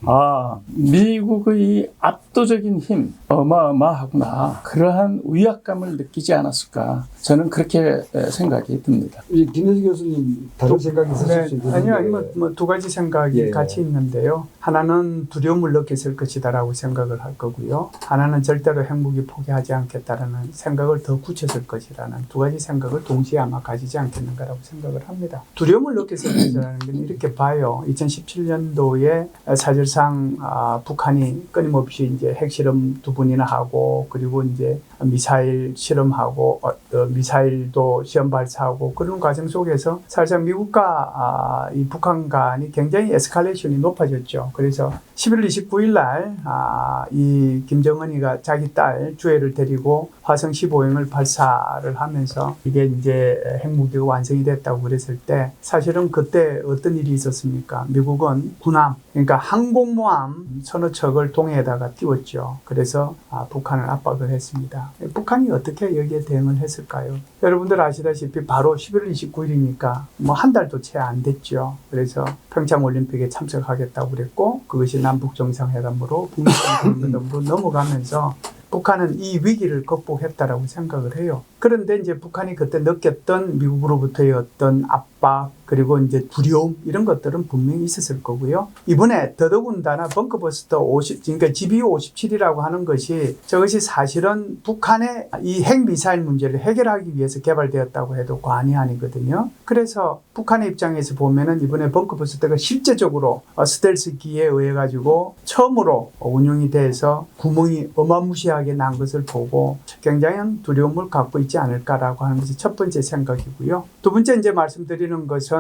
미국의 압도적인 힘 어마어마하구나, 그러한 위압감을 느끼지 않았을까, 저는 그렇게 생각이 듭니다. 김혜지 교수님 다른 생각이 있으실 수 있는데. 아니요, 두 가지 생각이 같이 있는데요. 하나는 두려움을 느꼈을 것이다라고 생각을 할 거고요. 하나는 절대로 핵무기 포기하지 않겠다라는 생각을 더 굳혔을 것이라는 두 가지 생각을 동시에 아마 가지지 않겠는가라고 생각을 합니다. 두려움을 느꼈을 것이라는 건 이렇게 봐요. 2017년도에 사실상 북한이 끊임없이 이제 핵실험 2번이나 하고, 그리고 이제 미사일 실험하고 미사일도 시험 발사하고, 그런 과정 속에서 사실상 미국과 이 북한 간이 굉장히 에스컬레이션이 높아졌죠. 그래서 11월 29일 날 이 김정은이가 자기 딸 주애를 데리고 화성 15형을 발사를 하면서 이게 이제 핵무기가 완성이 됐다고 그랬을 때, 사실은 그때 어떤 일이 있었습니까? 미국은 군함, 그러니까 항공모함 서너 척을 동해에다가 띄웠죠. 그래서 북한을 압박을 했습니다. 북한이 어떻게 여기에 대응을 했을까요? 여러분들 아시다시피 바로 11월 29일이니까 한 달도 채 안 됐죠. 그래서 평창올림픽에 참석하겠다고 그랬고, 그것이 남북정상회담으로 북미정상회담으로 넘어가면서 북한은 이 위기를 극복했다라고 생각을 해요. 그런데 이제 북한이 그때 느꼈던 미국으로부터의 어떤 압박, 그리고 이제 두려움, 이런 것들은 분명히 있었을 거고요. 이번에 더더군다나 벙커버스터 50, 그러니까 GBU-57이라고 하는 것이, 저것이 사실은 북한의 이 핵미사일 문제를 해결하기 위해서 개발되었다고 해도 과언이 아니거든요. 그래서 북한의 입장에서 보면은 이번에 벙커버스터가 실제적으로 스텔스기에 의해 가지고 처음으로 운용이 돼서 구멍이 어마무시하게 난 것을 보고 굉장한 두려움을 갖고 있지 않을까라고 하는 것이 첫 번째 생각이고요. 두 번째 이제 말씀드리는 것은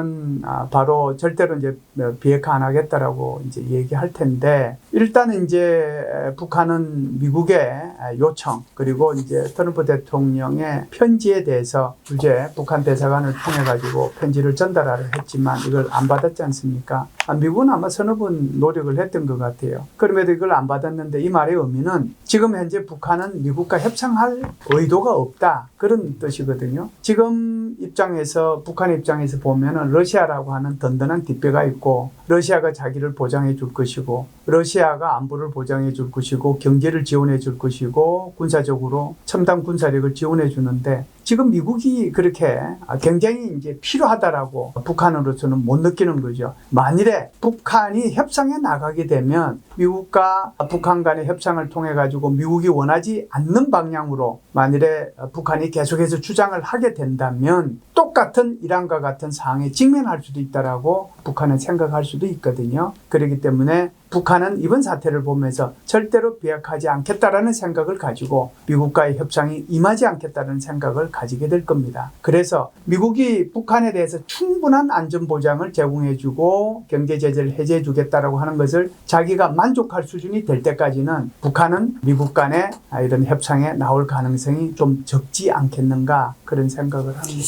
바로 절대로 이제 비핵화 안 하겠다라고 이제 얘기할 텐데, 일단은 이제 북한은 미국의 요청, 그리고 이제 트럼프 대통령의 편지에 대해서 주재 북한 대사관을 통해 가지고 편지를 전달하려 했지만 이걸 안 받았지 않습니까? 미국은 아마 서너 번 노력을 했던 것 같아요. 그럼에도 이걸 안 받았는데, 이 말의 의미는 지금 현재 북한은 미국과 협상할 의도가 없다, 그런 뜻이거든요. 지금 입장에서, 북한 입장에서 보면은 러시아라고 하는 든든한 뒷배가 있고, 러시아가 자기를 보장해 줄 것이고, 러시아가 안보를 보장해 줄 것이고 경제를 지원해 줄 것이고 군사적으로 첨단 군사력을 지원해 주는데 지금 미국이 그렇게 굉장히 이제 필요하다라고 북한으로서는 못 느끼는 거죠. 만일에 북한이 협상에 나가게 되면 미국과 북한 간의 협상을 통해 가지고 미국이 원하지 않는 방향으로 만일에 북한이 계속해서 주장을 하게 된다면 똑같은 이란과 같은 상황에 직면할 수도 있다라고 북한은 생각할 수도 있거든요. 그렇기 때문에 북한은 이번 사태를 보면서 절대로 비약하지 않겠다라는 생각을 가지고 미국과의 협상이 임하지 않겠다는 생각을 가지게 될 겁니다. 그래서 미국이 북한에 대해서 충분한 안전보장을 제공해주고 경제제재를 해제해주겠다라고 하는 것을 자기가 만족할 수준이 될 때까지는 북한은 미국 간의 이런 협상에 나올 가능성이 좀 적지 않겠는가 그런 생각을 합니다.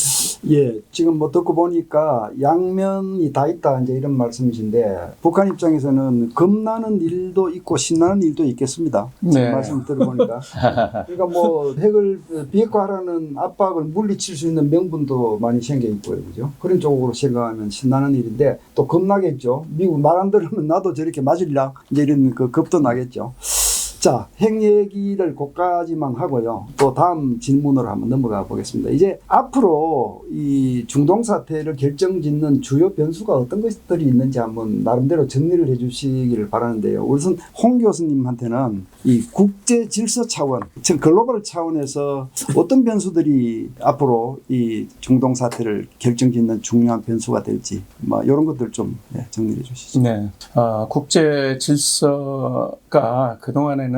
예, 지금 뭐 듣고 보니까 양면이 다 있다 이제 이런 말씀이신데 북한 입장에서는 겁나는 일도 있고 신나는 일도 있겠습니다. 지금 네. 말씀 들어보니까 그러니까 뭐 핵을 비핵화하라는 압박을 물리칠 수 있는 명분도 많이 생겨 있고요, 그죠? 그런 쪽으로 생각하면 신나는 일인데 또 겁나겠죠. 미국 말 안 들으면 나도 저렇게 맞으려 이제 이런 그 겁도 나겠죠. 자, 핵 얘기를 거기까지만 하고요. 또 다음 질문으로 한번 넘어가 보겠습니다. 이제 앞으로 이 중동 사태를 결정짓는 주요 변수가 어떤 것들이 있는지 한번 나름대로 정리를 해 주시기를 바라는데요. 우선 홍 교수님한테는 이 국제 질서 차원, 즉 글로벌 차원에서 어떤 변수들이 앞으로 이 중동 사태를 결정짓는 중요한 변수가 될지 뭐 이런 것들 좀 정리해 주시죠. 네, 국제 질서가 그동안에는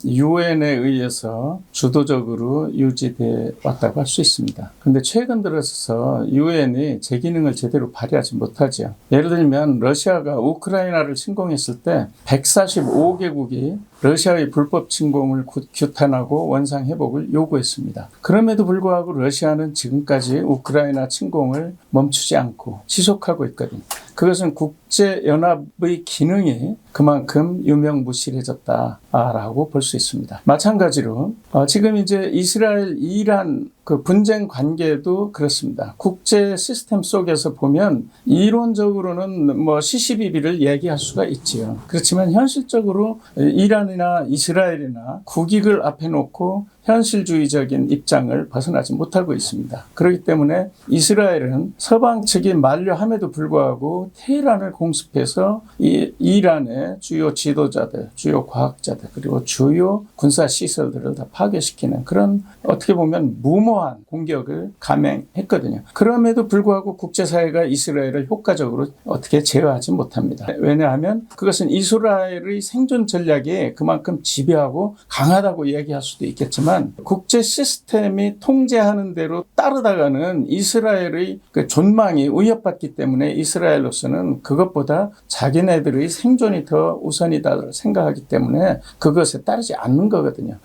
유엔에 의해서 주도적으로 유지돼 왔다고 할 수 있습니다. 그런데 최근 들어서 유엔이 제 기능을 제대로 발휘하지 못하죠. 예를 들면 러시아가 우크라이나를 침공했을 때 145개국이 러시아의 불법 침공을 규탄하고 원상 회복을 요구했습니다. 그럼에도 불구하고 러시아는 지금까지 우크라이나 침공을 멈추지 않고 지속하고 있거든요. 그것은 국제연합의 기능이 그만큼 유명무실해졌다라고 볼 수 있습니다. 마찬가지로 지금 이제 이스라엘, 이란 그 분쟁 관계도 그렇습니다. 국제 시스템 속에서 보면 이론적으로는 뭐 시시비비를 얘기할 수가 있지요. 그렇지만 현실적으로 이란이나 이스라엘이나 국익을 앞에 놓고 현실주의적인 입장을 벗어나지 못하고 있습니다. 그렇기 때문에 이스라엘은 서방 측이 만류함에도 불구하고 테헤란을 공습해서 이란의 주요 지도자들, 주요 과학자들 그리고 주요 군사시설들을 다 파괴시키는 그런 어떻게 보면 무모한 공격을 감행했거든요. 그럼에도 불구하고 국제사회가 이스라엘을 효과적으로 어떻게 제어하지 못합니다. 왜냐하면 그것은 이스라엘의 생존 전략이 그만큼 지배하고 강하다고 얘기할 수도 있겠지만 국제 시스템이 통제하는 대로 따르다가는 이스라엘의 그 존망이 위협받기 때문에 이스라엘로서는 그것보다 자기네들의 생존이 더 우선이다 생각하기 때문에 그것에 따르지 않는 거거든요.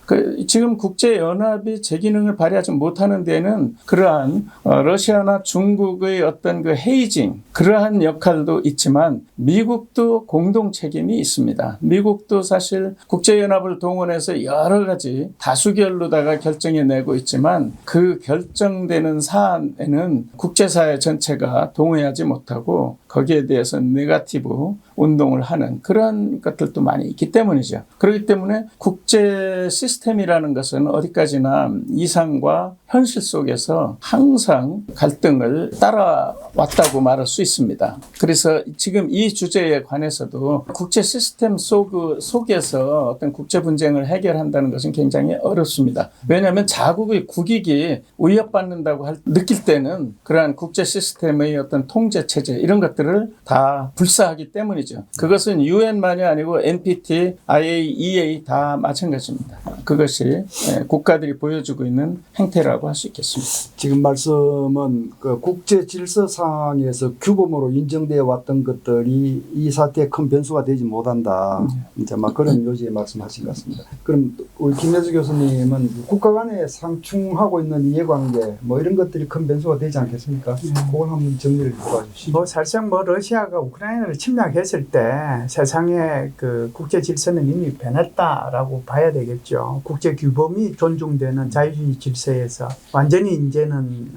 지금 국제연합이 제 기능을 발휘하지 못하는 데는 그러한 러시아나 중국의 어떤 그 헤이징 그러한 역할도 있지만 미국도 공동 책임이 있습니다. 미국도 사실 국제연합을 동원해서 여러 가지 다수결로다가 결정해 내고 있지만 그 결정되는 사안에는 국제사회 전체가 동의하지 못하고 거기에 대해서 네거티브 운동을 하는 그런 것들도 많이 있기 때문이죠. 그렇기 때문에 국제 시스템이라는 것은 어디까지나 이상과 현실 속에서 항상 갈등을 따라왔다고 말할 수 있습니다. 그래서 지금 이 주제에 관해서도 국제 시스템 속에서 어떤 국제 분쟁을 해결한다는 것은 굉장히 어렵습니다. 왜냐하면 자국의 국익이 위협받는다고 느낄 때는 그러한 국제 시스템의 어떤 통제 체제 이런 것들을 다 불사하기 때문이죠. 그것은 유엔만이 아니고 NPT, IAEA 다 마찬가지입니다. 그것이 국가들이 보여주고 있는 행태라고 할 수 있겠습니다. 지금 말씀은 그 국제 질서상에서 규범으로 인정되어 왔던 것들이 이 사태에 큰 변수가 되지 못한다. 이제 막 그런 요지에 말씀하신 것 같습니다. 그럼 우리 김혜수 교수님은 국가 간에 상충하고 있는 이해관계 뭐 이런 것들이 큰 변수가 되지 않겠습니까? 그걸 한번 정리를 해봐 주시죠. 사실상 사실은 뭐 러시아가 우크라이나를 침략했을 때 세상의 그 국제 질서는 이미 변했다라고 봐야 되겠죠. 국제 규범이 존중되는 자유주의 질서에서 완전히 이제는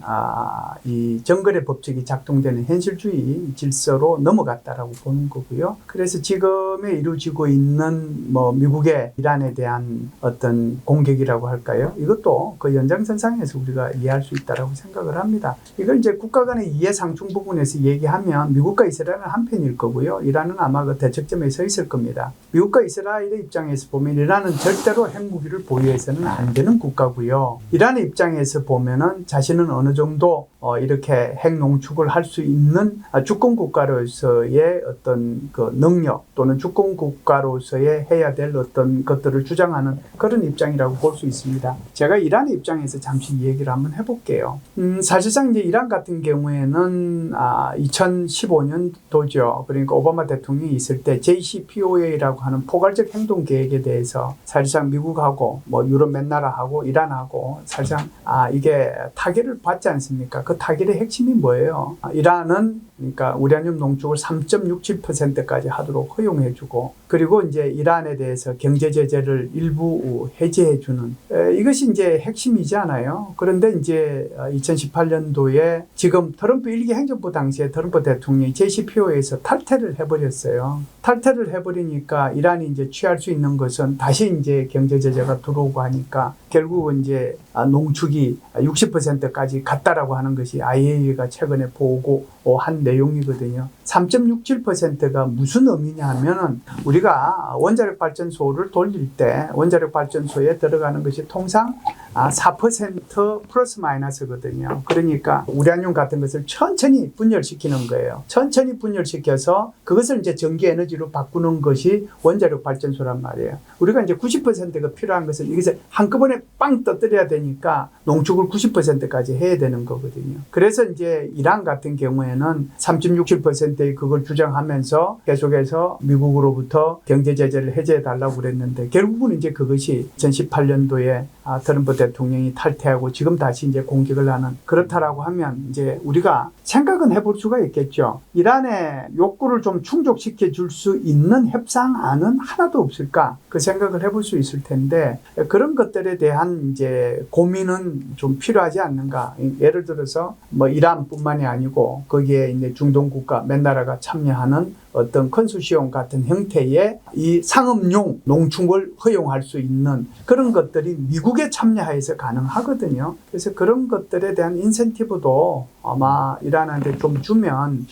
이 정글의 법칙이 작동되는 현실주의 질서로 넘어갔다라고 보는 거고요. 그래서 지금에 이루어지고 있는 뭐 미국의 이란에 대한 어떤 공격이라고 할까요? 이것도 그 연장선상에서 우리가 이해할 수 있다라고 생각을 합니다. 이걸 이제 국가 간의 이해 상충 부분에서 얘기하면 미국과 이스라엘은 한편일 거고요. 이란은 아마 그 대척점에 서 있을 겁니다. 미국과 이스라엘의 입장에서 보면 이란은 절대로 핵무기를 보유해서는 안 되는 국가고요. 이란의 입장에서 보면은 자신은 어느 정도 이렇게 핵 농축을 할 수 있는 주권 국가로서의 어떤 그 능력 또는 주권 국가로서의 해야 될 어떤 것들을 주장하는 그런 입장이라고 볼 수 있습니다. 제가 이란의 입장에서 잠시 얘기를 한번 해볼게요. 사실상 이제 이란 같은 경우에는 2015년도죠. 그러니까 오바마 대통령이 있을 때 JCPOA라고 하는 포괄적 행동 계획에 대해서 사실상 미국하고 뭐 유럽 몇 나라하고 이란하고 사실상 이게 타결을 받지 않습니까? 그 타결의 핵심이 뭐예요? 이란은 그러니까 우라늄 농축을 3.67%까지 하도록 허용해주고 그리고 이제 이란에 대해서 경제 제재를 일부 해제해주는 이것이 이제 핵심이잖아요. 그런데 이제 2018년도에 지금 트럼프 1기 행정부 당시에 트럼프 대통령이 JCPOA에서 탈퇴를 해버렸어요. 탈퇴를 해버리니까 이란이 이제 취할 수 있는 것은 다시 이제 경제 제재가 들어오고 하니까 결국은 이제 농축이 60%까지 갔다라고 하는 것이 IAEA가 최근에 보고한 내용이거든요. 3.67%가 무슨 의미냐 하면은 우리가 원자력 발전소를 돌릴 때 원자력 발전소에 들어가는 것이 통상 4% 플러스 마이너스거든요. 그러니까 우라늄 같은 것을 천천히 분열시키는 거예요. 천천히 분열시켜서 그것을 이제 전기 에너지로 바꾸는 것이 원자력 발전소란 말이에요. 우리가 이제 90%가 필요한 것은 이것을 한꺼번에 빵 떠뜨려야 되니까 농축을 90%까지 해야 되는 거거든요. 그래서 이제 이란 같은 경우에는 3.67%의 그걸 주장하면서 계속해서 미국으로부터 경제 제재를 해제해 달라고 그랬는데 결국은 이제 그것이 2018년도에 트럼프 대통령이 탈퇴하고 지금 다시 이제 공격을 하는 그렇다라고 하면 이제 우리가 생각은 해볼 수가 있겠죠. 이란의 욕구를 좀 충족시켜 줄 수 있는 협상안은 하나도 없을까? 그 생각을 해볼 수 있을 텐데 그런 것들에 대한 이제 고민은 좀 필요하지 않는가? 예를 들어서 뭐 이란뿐만이 아니고 거기에 이제 중동 국가 몇 나라가 참여하는 어떤 컨소시엄 같은 형태의 이 상업용 농축을 허용할 수 있는 그런 것들이 미국에 참여해서 가능하거든요. 그래서 그런 것들에 대한 인센티브도 아마 이란한테 좀 주면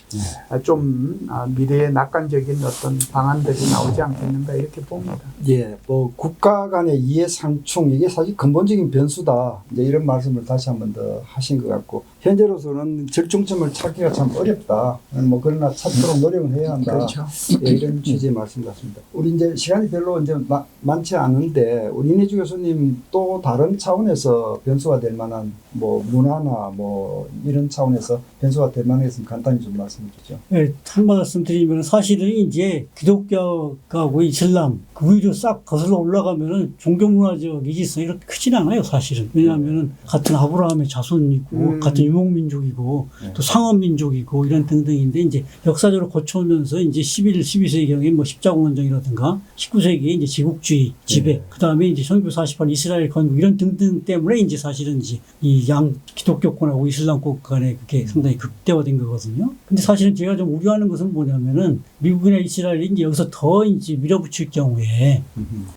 좀 미래에 낙관적인 어떤 방안들이 나오지 않겠는가 이렇게 봅니다. 예, 뭐 국가 간의 이해 상충 이게 사실 근본적인 변수다. 이제 이런 말씀을 다시 한 번 더 하신 것 같고 현재로서는 절충점을 찾기가 참 어렵다. 뭐 그러나 찾도록 노력은 해야 한다. 그렇죠. 예, 이런 취지의 말씀 같습니다. 우리 이제 시간이 별로 이제 많지 않은데 우리 인혜주 교수님 또 다른 차원에서 변수가 될 만한 뭐 문화나 뭐 이런 차원에서 변수가 될 만한 것은 간단히 좀 말씀해 주죠. 네, 한 말씀 드리면 사실은 이제 기독교하고 이슬람 그 위로 싹 거슬러 올라가면은 종교문화적 이질성이 이렇게 크진 않아요, 사실은. 왜냐하면은 같은 아브라함의 자손이고 같은 유목민족이고 또 상업민족이고 이런 등등인데 이제 역사적으로 거쳐오면서 이제 12세기경에 뭐 십자군원정이라든가 19세기에 이제 제국주의 지배, 그 다음에 이제 1948 이스라엘 건국 이런 등등 때문에 이제 사실은 이제 이 양 기독교권하고 이슬람권 간에 그게 상당히 극대화된 거거든요. 근데 사실은 제가 좀 우려하는 것은 뭐냐면은 미국이나 이스라엘이 이제 여기서 더 이제 밀어붙일 경우에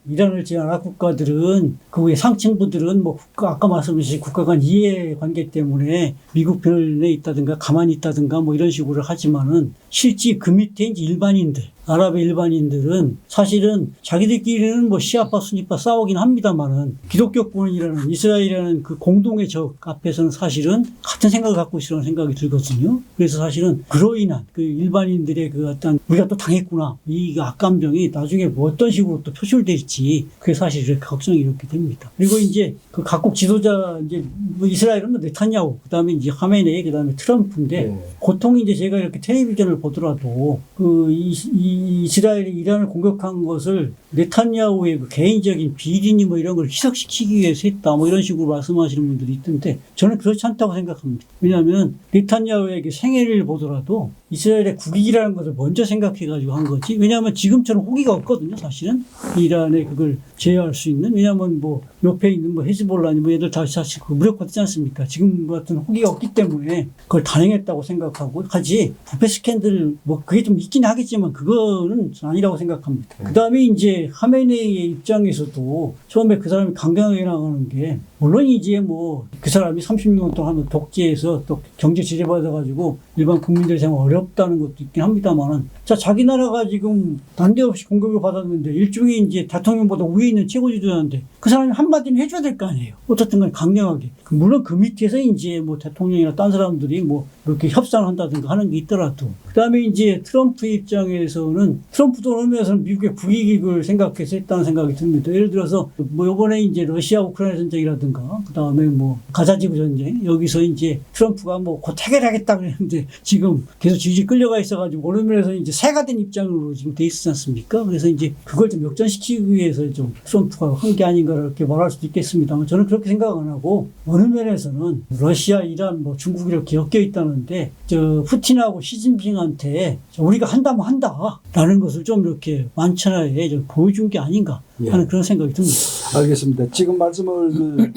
이란을 제한 아랍 국가들은 그 외 상층부들은 뭐 아까 말씀하신 국가 간 이해 관계 때문에 미국 편에 있다든가 가만히 있다든가 뭐 이런 식으로 하지만은 실제 그 밑에 이제 일반인들 아랍의 일반인들은 사실은 자기들끼리는 뭐 시아파 수니파 싸우긴 합니다만은 기독교권이라는 이스라엘이라는 그 공동의 적 앞에서는 사실은 같은 생각을 갖고 있으라는 생각이 들거든요. 그래서 사실은 그로 인한 그 일반인들의 그 어떤 우리가 또 당했구나 이 악감정이 나중에 뭐 어떤 식으로 또 표출될지 그게 사실 이렇게 걱정이 이렇게 됩니다. 그리고 이제 그 각국 지도자 이제 뭐 이스라엘은 네타냐후, 그다음에 이제 하메네이, 그다음에 트럼프인데 네. 보통 이제 제가 이렇게 텔레비전을 보더라도 그 이스라엘이 이란을 공격한 것을 네타냐후의 그 개인적인 비리니 뭐 이런 걸 희석시키기 위해서 했다 뭐 이런 식으로 말씀하시는 분들이 있던데 저는 그렇지 않다고 생각합니다. 왜냐하면 네타냐후의 그 생애를 보더라도 이스라엘의 국익이라는 것을 먼저 생각해가지고 한 거지. 왜냐하면 지금처럼 호기가 없거든요, 사실은. 이란에 그걸 제어할 수 있는. 왜냐하면 뭐 옆에 있는 뭐 헤즈볼라니 뭐 얘들 다 사실 그 무력화되지 않습니까? 지금 같은 호기가 없기 때문에 그걸 단행했다고 생각하고 하지. 부패 스캔들 뭐 그게 좀 있긴 하겠지만 그거는 아니라고 생각합니다. 그 다음에 이제 하메네이의 입장에서도 처음에 그 사람이 강경하게 나가는 게 물론 이제 뭐 그 사람이 30년 동안 독재에서 또 경제 제재 받아가지고 일반 국민들의 생활 어렵다는 것도 있긴 합니다만은 자 자기 나라가 지금 난데없이 공격을 받았는데 일종의 이제 대통령보다 위에 있는 최고 지도자인데 그 사람이 한마디는 해줘야 될 거 아니에요. 어떻든 간에 강경하게. 물론 그 밑에서 이제 뭐 대통령이나 딴 사람들이 뭐 이렇게 협상을 한다든가 하는 게 있더라도 그 다음에 이제 트럼프 입장에서는 트럼프도 어느 면에서는 미국의 국익을 생각해서 했다는 생각이 듭니다. 예를 들어서 뭐 요번에 이제 러시아 우크라이나 전쟁이라든가 그 다음에 뭐 가자지구 전쟁 여기서 이제 트럼프가 뭐 곧 해결하겠다 그랬는데 지금 계속 질질 끌려가 있어가지고 어느 면에서 이제 새가 된 입장으로 지금 돼 있지 않습니까? 그래서 이제 그걸 좀 역전시키기 위해서 좀 트럼프가 한 게 아닌가 이렇게 말할 수도 있겠습니다만 저는 그렇게 생각 안 하고 어느 면에서는 러시아, 이란, 뭐 중국 이렇게 엮여 있다는데 저 푸틴하고 시진핑한테 우리가 한다면 한다라는 것을 좀 이렇게 만천하에 좀 보여준 게 아닌가 하는 그런 생각이 듭니다. 알겠습니다. 지금 말씀을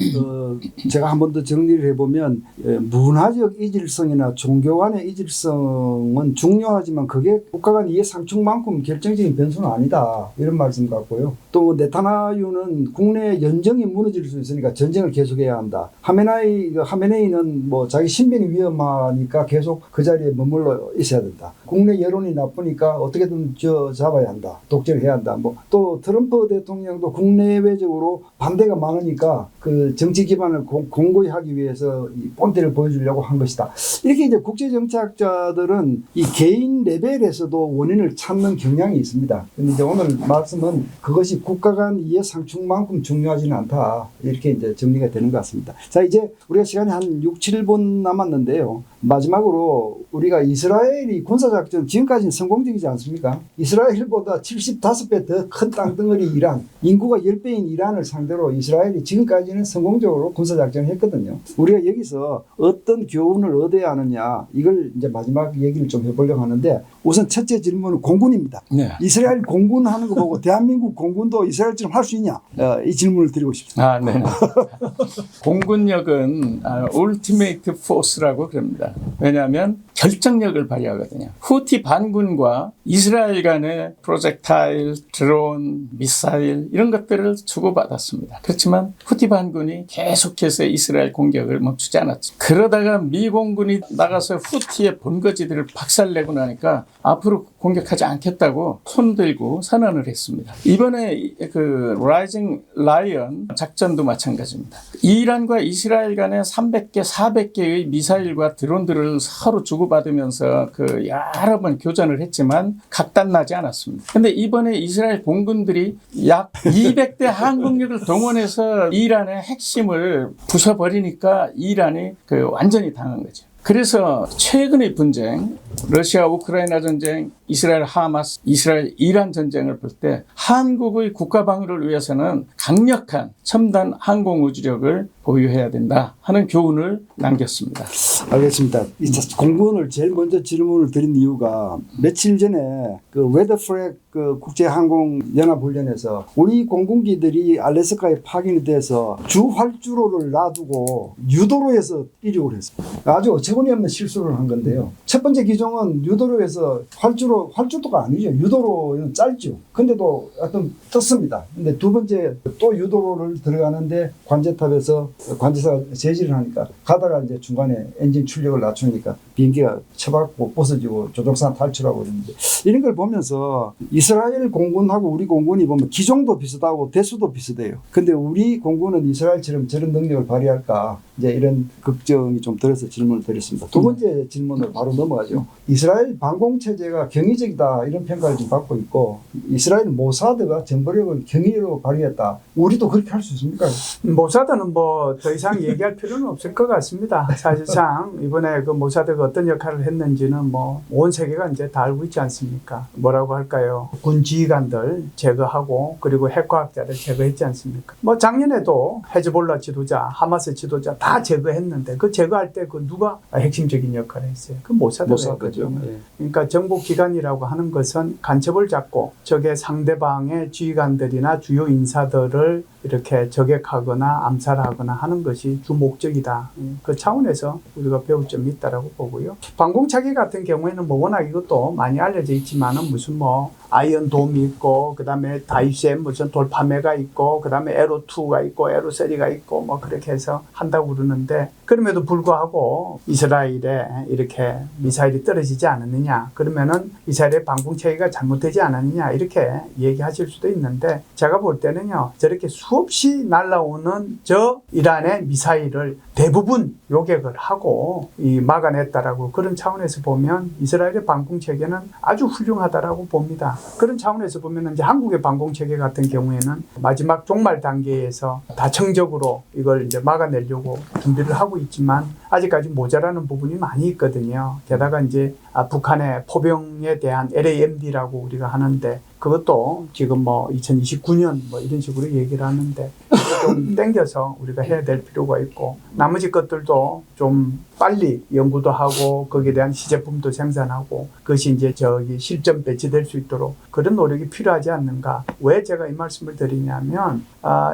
제가 한 번 더 정리를 해보면 문화적 이질성이나 종교 간의 이질성은 중요하지만 그게 국가 간 이해 상충만큼 결정적인 변수는 아니다. 이런 말씀 같고요. 또 네타냐후는 국내 연정이 무너질 수 있으니까 전쟁을 계속해야 한다. 하메네이는 뭐 자기 신변이 위험하니까 계속 그 자리에 머물러 있어야 된다. 국내 여론이 나쁘니까 어떻게든 잡아야 한다. 독재를 해야 한다. 뭐 또 트럼프 대통령도 국내외적으로 반대가 많으니까 그 정치 기반을 공고히 하기 위해서 이 본때를 보여주려고 한 것이다. 이렇게 이제 국제정치학자들은 이 개인 레벨에서도 원인을 찾는 경향이 있습니다. 근데 이제 오늘 말씀은 그것이 국가 간 이해 상충만큼 중요하지는 않다. 이렇게 이제 정리가 되는 것 같습니다. 자, 이제 우리가 시간이 한 6, 7분 남았는데요. 마지막으로 우리가 이스라엘이 군사작전 지금까지는 성공적이지 않습니까? 이스라엘보다 75배 더 큰 땅덩어리 이란, 인구가 10배인 이란을 상대로 이스라엘이 지금까지는 성공적으로 군사작전을 했거든요. 우리가 여기서 어떤 교훈을 얻어야 하느냐 이걸 이제 마지막 얘기를 좀 해보려고 하는데 우선 첫째 질문은 공군입니다. 네. 이스라엘 공군하는 거 보고 대한민국 공군도 이스라엘처럼 할 수 있냐? 이 질문을 드리고 싶습니다. 네. 공군력은 울티메이트 포스라고 그럽니다. 왜냐하면 결정력을 발휘하거든요. 후티 반군과 이스라엘 간의 프로젝타일, 드론, 미사일 이런 것들을 주고받았습니다. 그렇지만 후티 반군이 계속해서 이스라엘 공격을 멈추지 않았죠. 그러다가 미 공군이 나가서 후티의 본거지들을 박살내고 나니까 앞으로 공격하지 않겠다고 손들고 선언을 했습니다. 이번에 그 라이징 라이언 작전도 마찬가지입니다. 이란과 이스라엘 간에 300개, 400개의 미사일과 드론들을 서로 주고받으면서 그 여러 번 교전을 했지만 각단나지 않았습니다. 그런데 이번에 이스라엘 공군들이 약 200대 항공력을 동원해서 이란의 핵심을 부숴버리니까 이란이 완전히 당한 거죠. 그래서 최근의 분쟁, 러시아 우크라이나 전쟁, 이스라엘 하마스, 이스라엘 이란 전쟁을 볼 때 한국의 국가 방위를 위해서는 강력한 첨단 항공우주력을 보유해야 된다 하는 교훈을 남겼습니다. 알겠습니다. 공군을 제일 먼저 질문을 드린 이유가 며칠 전에 그 웨더프렉 그 국제항공연합훈련에서 우리 공군기들이 알래스카에 파견이 돼서 주 활주로를 놔두고 유도로에서 이륙을 했습니다. 아주 어처구니 없는 실수를 한 건데요. 첫 번째 기종은 유도로에서 활주도가 아니죠. 유도로는 짧죠. 근데도 하여튼 떴습니다. 근데 두 번째 또 유도로를 들어가는데 관제탑에서 관제사가 제지를 하니까 가다가 이제 중간에 엔진 출력을 낮추니까 비행기가 쳐박고 부서지고 조종사 탈출하고 있는데 이런 걸 보면서 이스라엘 공군하고 우리 공군이 보면 기종도 비슷하고 대수도 비슷해요. 근데 우리 공군은 이스라엘처럼 저런 능력을 발휘할까 이제 이런 걱정이 좀 들어서 질문을 드렸습니다. 두 번째 질문을 바로 넘어가죠. 이스라엘 방공체제가 경이적이다 이런 평가를 좀 받고 있고 이스라엘 모사드가 정보력을 경이로 발휘했다. 우리도 그렇게 할 수 있습니까? 모사드는 뭐 더 이상 얘기할 필요는 없을 것 같습니다. 사실상 이번에 그 모사드가 어떤 역할을 했는지는 뭐 온 세계가 이제 다 알고 있지 않습니까? 뭐라고 할까요? 군 지휘관들 제거하고 그리고 핵과학자를 제거했지 않습니까? 뭐 작년에도 헤즈볼라 지도자, 하마스 지도자 다 제거했는데 그 제거할 때 그 누가 핵심적인 역할을 했어요? 그 모사드가 했거든요. 예. 그러니까 정보기관이라고 하는 것은 간첩을 잡고 적의 상대방의 지휘관들이나 주요 인사들을 이렇게 저격하거나 암살하거나 하는 것이 주 목적이다. 그 차원에서 우리가 배울 점이 있다라고 보고요. 방공차기 같은 경우에는 뭐 워낙 이것도 많이 알려져 있지만은 무슨 뭐 아이언돔이 있고 그다음에 다이셈 무슨 돌파매가 있고 그다음에 에로2가 있고 에로3가 있고 뭐 그렇게 해서 한다고 그러는데 그럼에도 불구하고 이스라엘에 이렇게 미사일이 떨어지지 않았느냐 그러면은 이스라엘의 방공체계가 잘못되지 않았느냐 이렇게 얘기하실 수도 있는데 제가 볼 때는요 저렇게 수없이 날아오는 저 이란의 미사일을 대부분 요격을 하고 막아냈다라고 그런 차원에서 보면 이스라엘의 방공체계는 아주 훌륭하다라고 봅니다. 그런 차원에서 보면 이제 한국의 방공체계 같은 경우에는 마지막 종말 단계에서 다층적으로 이걸 이제 막아내려고 준비를 하고 있지만 아직까지 모자라는 부분이 많이 있거든요. 게다가 이제 북한의 포병에 대한 LAMD라고 우리가 하는데 그것도 지금 뭐 2029년 뭐 이런 식으로 얘기를 하는데 좀 땡겨서 우리가 해야 될 필요가 있고 나머지 것들도 좀 빨리 연구도 하고 거기에 대한 시제품도 생산하고 그것이 이제 저기 실전 배치될 수 있도록 그런 노력이 필요하지 않는가. 왜 제가 이 말씀을 드리냐면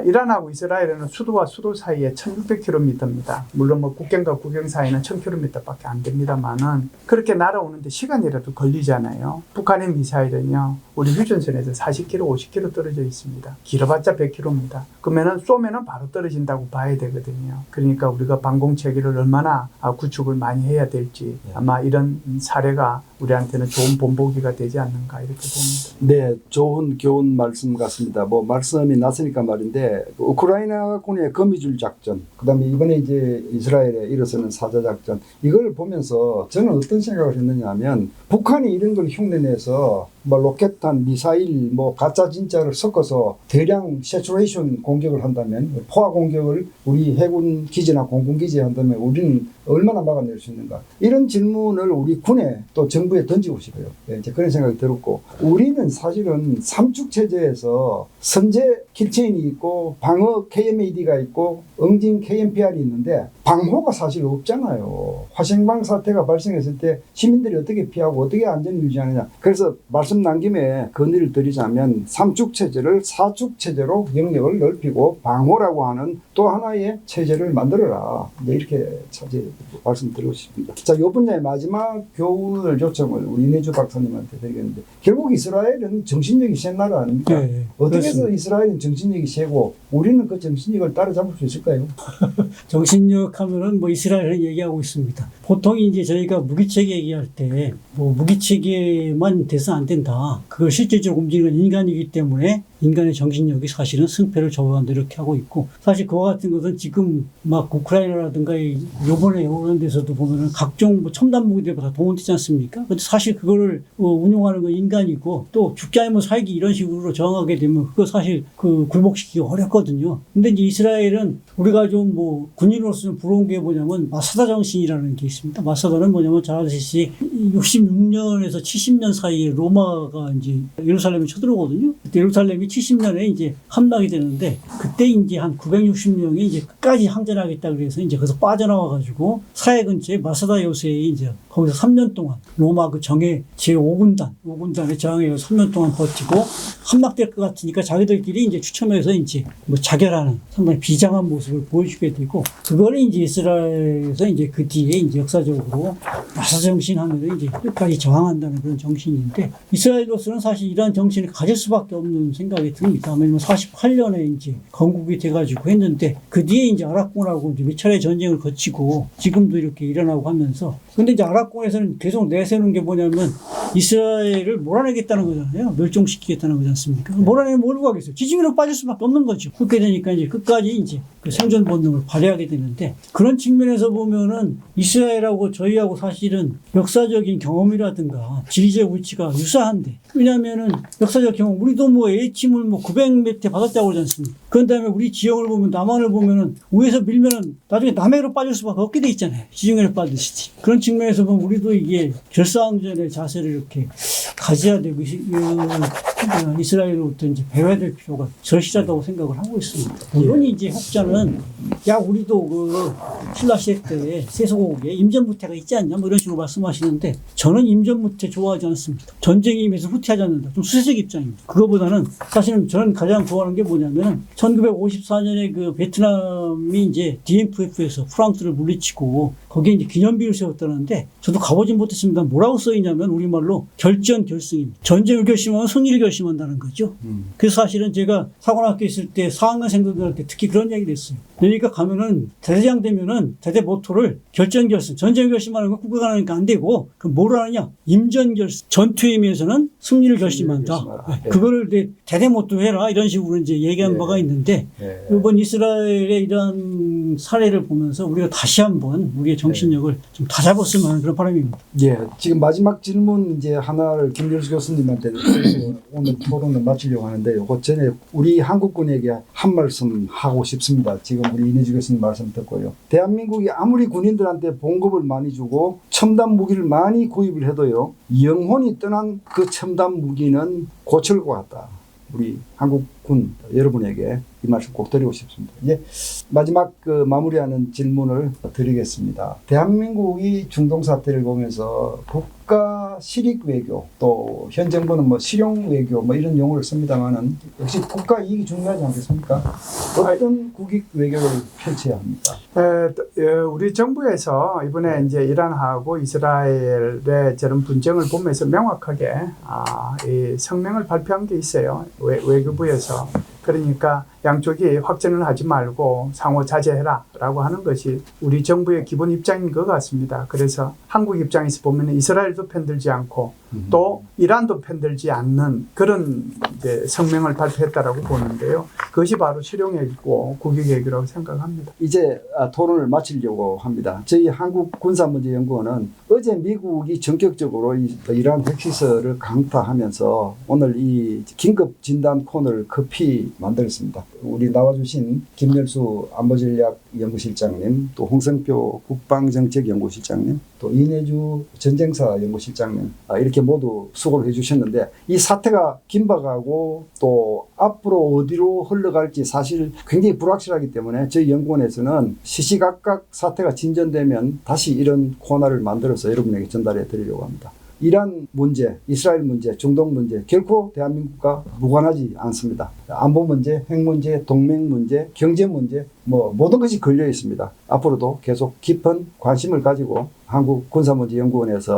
이란하고 이스라엘은 수도와 수도 사이에 1600km입니다. 물론 뭐 국경과 국경 사이는 1000km밖에 안 됩니다만은 그렇게 날아오는데 시간이라도 걸리잖아요. 북한의 미사일은요. 우리 휴전선에서 40km, 50km 떨어져 있습니다. 길어봤자 100km입니다. 그러면은 쏘면은 바로 떨어진다고 봐야 되거든요. 그러니까 우리가 방공체계를 얼마나 구축을 많이 해야 될지 아마 이런 사례가 우리한테는 좋은 본보기가 되지 않는가 이렇게 봅니다. 네, 좋은 교훈 말씀 같습니다. 뭐 말씀이 났으니까 말인데 우크라이나군의 거미줄 작전, 그다음에 이번에 이제 이스라엘에 일어서는 사자 작전 이걸 보면서 저는 어떤 생각을 했느냐면 북한이 이런 걸 흉내내서 뭐 로켓탄, 미사일, 뭐 가짜 진짜를 섞어서 대량 세츄레이션 공격을 한다면 포화 공격을 우리 해군 기지나 공군 기지에 한다면 우리는 얼마나 막아낼 수 있는가 이런 질문을 우리 군에 또 정부에 던지고 싶어요. 네, 이제 그런 생각이 들었고 우리는 사실은 삼축 체제에서 선제 킬체인이 있고 방어 KMAD가 있고 응징 KMPR이 있는데 방호가 사실 없잖아요. 화생방 사태가 발생했을 때 시민들이 어떻게 피하고 어떻게 안전을 유지하느냐. 그래서 말씀 난 김에 건의를 드리자면 삼축 체제를 사축 체제로 영역을 넓히고 방호라고 하는 또 하나의 체제를 만들어라. 이렇게 말씀드리고 싶습니다. 자, 이 분야의 마지막 교훈을 요청을 우리 이내주 박사님한테 드리겠는데 결국 이스라엘은 정신력이 센 나라 아닙니까? 네, 어떻게 해서 이스라엘은 정신력이 세고 우리는 그 정신력을 따라잡을 수 있을까요? 정신력 하면은 뭐 이스라엘은 얘기하고 있습니다. 보통 이제 저희가 무기체계 얘기할 때 뭐 무기체계만 돼서 안 된다. 그걸 실질적으로 움직이는 인간이기 때문에 인간의 정신력이 사실은 승패를 좌우한다 이렇게 하고 있고 사실 그와 같은 것은 지금 막 우크라이나라든가 요번에 오는 데서도 보면은 각종 뭐 첨단 무기들보다 동원되지 않습니까? 근데 사실 그거를 운용하는 건 인간이고 또 죽지 않으면 살기 이런 식으로 저항하게 되면 그거 사실 그 굴복시키기 어렵거든요. 근데 이제 이스라엘은 우리가 좀 뭐 군인으로서 좀 부러운 게 뭐냐면 마사다 정신이라는 게 있습니다. 마사다는 뭐냐면 잘 아시듯이 66년에서 70년 사이에 로마가 이제 예루살렘에 쳐들어오거든요. 그때 예루살렘이 70년에 이제 함락이 되는데 그때 이제 한 960명이 이제 끝까지 항전하겠다 그래서 이제 거기서 빠져나와가지고 사해 근처에 마사다 요새에 이제 거기서 3년 동안 로마 그 정예 제5군단에 저항해서 3년 동안 버티고 함락될 것 같으니까 자기들끼리 이제 추첨해서 이제 뭐 자결하는 상당히 비장한 모습을 보여주게 되고 그거를 이제 이제 이스라엘에서 이제 그 뒤에 이제 역사적으로 나사 정신 하면 이제 끝까지 저항한다는 그런 정신인데 이스라엘로서는 사실 이러한 정신을 가질 수밖에 없는 생각이 듭니다. 왜냐면 48년에 이제 건국이 돼가지고 했는데 그 뒤에 이제 아랍군하고 이제 몇 차례 전쟁을 거치고 지금도 이렇게 일어나고 하면서 근데 이제 아랍군에서는 계속 내세우는 게 뭐냐면 이스라엘을 몰아내겠다는 거잖아요. 멸종시키겠다는 거지 않습니까? 몰아내면 뭘로 하겠어요? 지중해로 빠질 수밖에 없는 거죠. 그렇게 되니까 이제 끝까지 이제 그 생존 본능을 발휘하게 되는데 그런 측면에서 보면은 이스라엘하고 저희하고 사실은 역사적인 경험이라든가 지리적 위치가 유사한데 왜냐하면은 역사적 경험 우리도 뭐 H침을 뭐 900몇 회 받았다고 그러지 않습니까? 그런 다음에 우리 지형을 보면 남한을 보면은 위에서 밀면은 나중에 남해로 빠질 수밖에 없게 돼 있잖아요. 지중해로 빠지시지. 그런 측면에서 보면 우리도 이게 결사항전의 자세를 이렇게 가져야 되고 이스라엘로부터 이제 배회될 필요가 절실하다고 생각을 하고 있습니다. 물론 이제 혹자는 야 우리도 그 신라 시대 때 세속국에 임전무태가 있지 않냐 뭐 이런 식으로 말씀하시는데 저는 임전무태 좋아하지 않습니다. 전쟁이 임해서 후퇴하지 않는다. 좀 수세적 입장입니다. 그거보다는 사실은 저는 가장 좋아하는 게 뭐냐면은 1954년에 그 베트남이 이제 DMF에서 프랑스를 물리치고 거기에 이제 기념비를 세웠다는데 저도 가보진 못했습니다. 뭐라고 써있냐면 우리말로 결전결승입니다. 전쟁을 결심하면 승리를 결심한다는 거죠. 그래서 사실은 제가 사관학교 있을 때 4학년생들한테 특히 그런 얘기를 했어요. 그러니까 가면은 대대장 되면은 대대 모토를 결전결승, 전쟁을 결심하는 건 국가가 하니까 안 되고 그 뭘 하느냐 임전결승, 전투에 임해서는 승리를 결심한다. 네. 그거를 대대 모토 해라 이런 식으로 이제 얘기한 바가 있는데 이번 이스라엘의 이런 사례를 보면서 우리가 다시 한번 우리의 정신력을 좀 다잡았으면 하는 그런 바람입니다. 예, 지금 마지막 질문 이제 하나를 김열수 교수님한테 오늘 토론을 마치려고 하는데요. 그 전에 우리 한국군에게 한 말씀 하고 싶습니다. 지금 우리 이내주 교수님 말씀 듣고요. 대한민국이 아무리 군인들한테 봉급을 많이 주고 첨단 무기를 많이 구입을 해도요. 영혼이 떠난 그 첨단 무기는 고철과 같다. 우리 한국군 여러분에게 이 말씀 꼭 드리고 싶습니다. 이제 마지막 그 마무리하는 질문을 드리겠습니다. 대한민국이 중동 사태를 보면서 국가 실익 외교 또 현 정부는 뭐 실용 외교 뭐 이런 용어를 씁니다만은 역시 국가 이익이 중요하지 않겠습니까? 어떤 국익 외교를 펼쳐야 합니까? 우리 정부에서 이번에 이제 이란하고 이스라엘의 저런 분쟁을 보면서 명확하게 이 성명을 발표한 게 있어요. 외교부에서. 그러니까 양쪽이 확전을 하지 말고 상호 자제해라 라고 하는 것이 우리 정부의 기본 입장인 것 같습니다. 그래서 한국 입장에서 보면 이스라엘도 편들지 않고 또 이란도 편들지 않는 그런 이제 성명을 발표했다라고 보는데요. 그것이 바로 실용외교고 국익외교라고 생각합니다. 이제 토론을 마치려고 합니다. 저희 한국군사문제연구원은 어제 미국이 전격적으로 이란 핵시설을 강타하면서 오늘 이 긴급 진단 코너를 급히 만들었습니다. 우리 나와주신 김열수 안보전략연구실장님, 또 홍성표 국방정책연구실장님, 또 이내주 전쟁사 연구실장님 이렇게 모두 수고를 해주셨는데 이 사태가 긴박하고 또 앞으로 어디로 흘러갈지 사실 굉장히 불확실하기 때문에 저희 연구원에서는 시시각각 사태가 진전되면 다시 이런 코너를 만들어서 여러분에게 전달해 드리려고 합니다. 이란 문제, 이스라엘 문제, 중동 문제 결코 대한민국과 무관하지 않습니다. 안보 문제, 핵 문제, 동맹 문제, 경제 문제 뭐 모든 것이 걸려 있습니다. 앞으로도 계속 깊은 관심을 가지고 한국군사문제연구원에서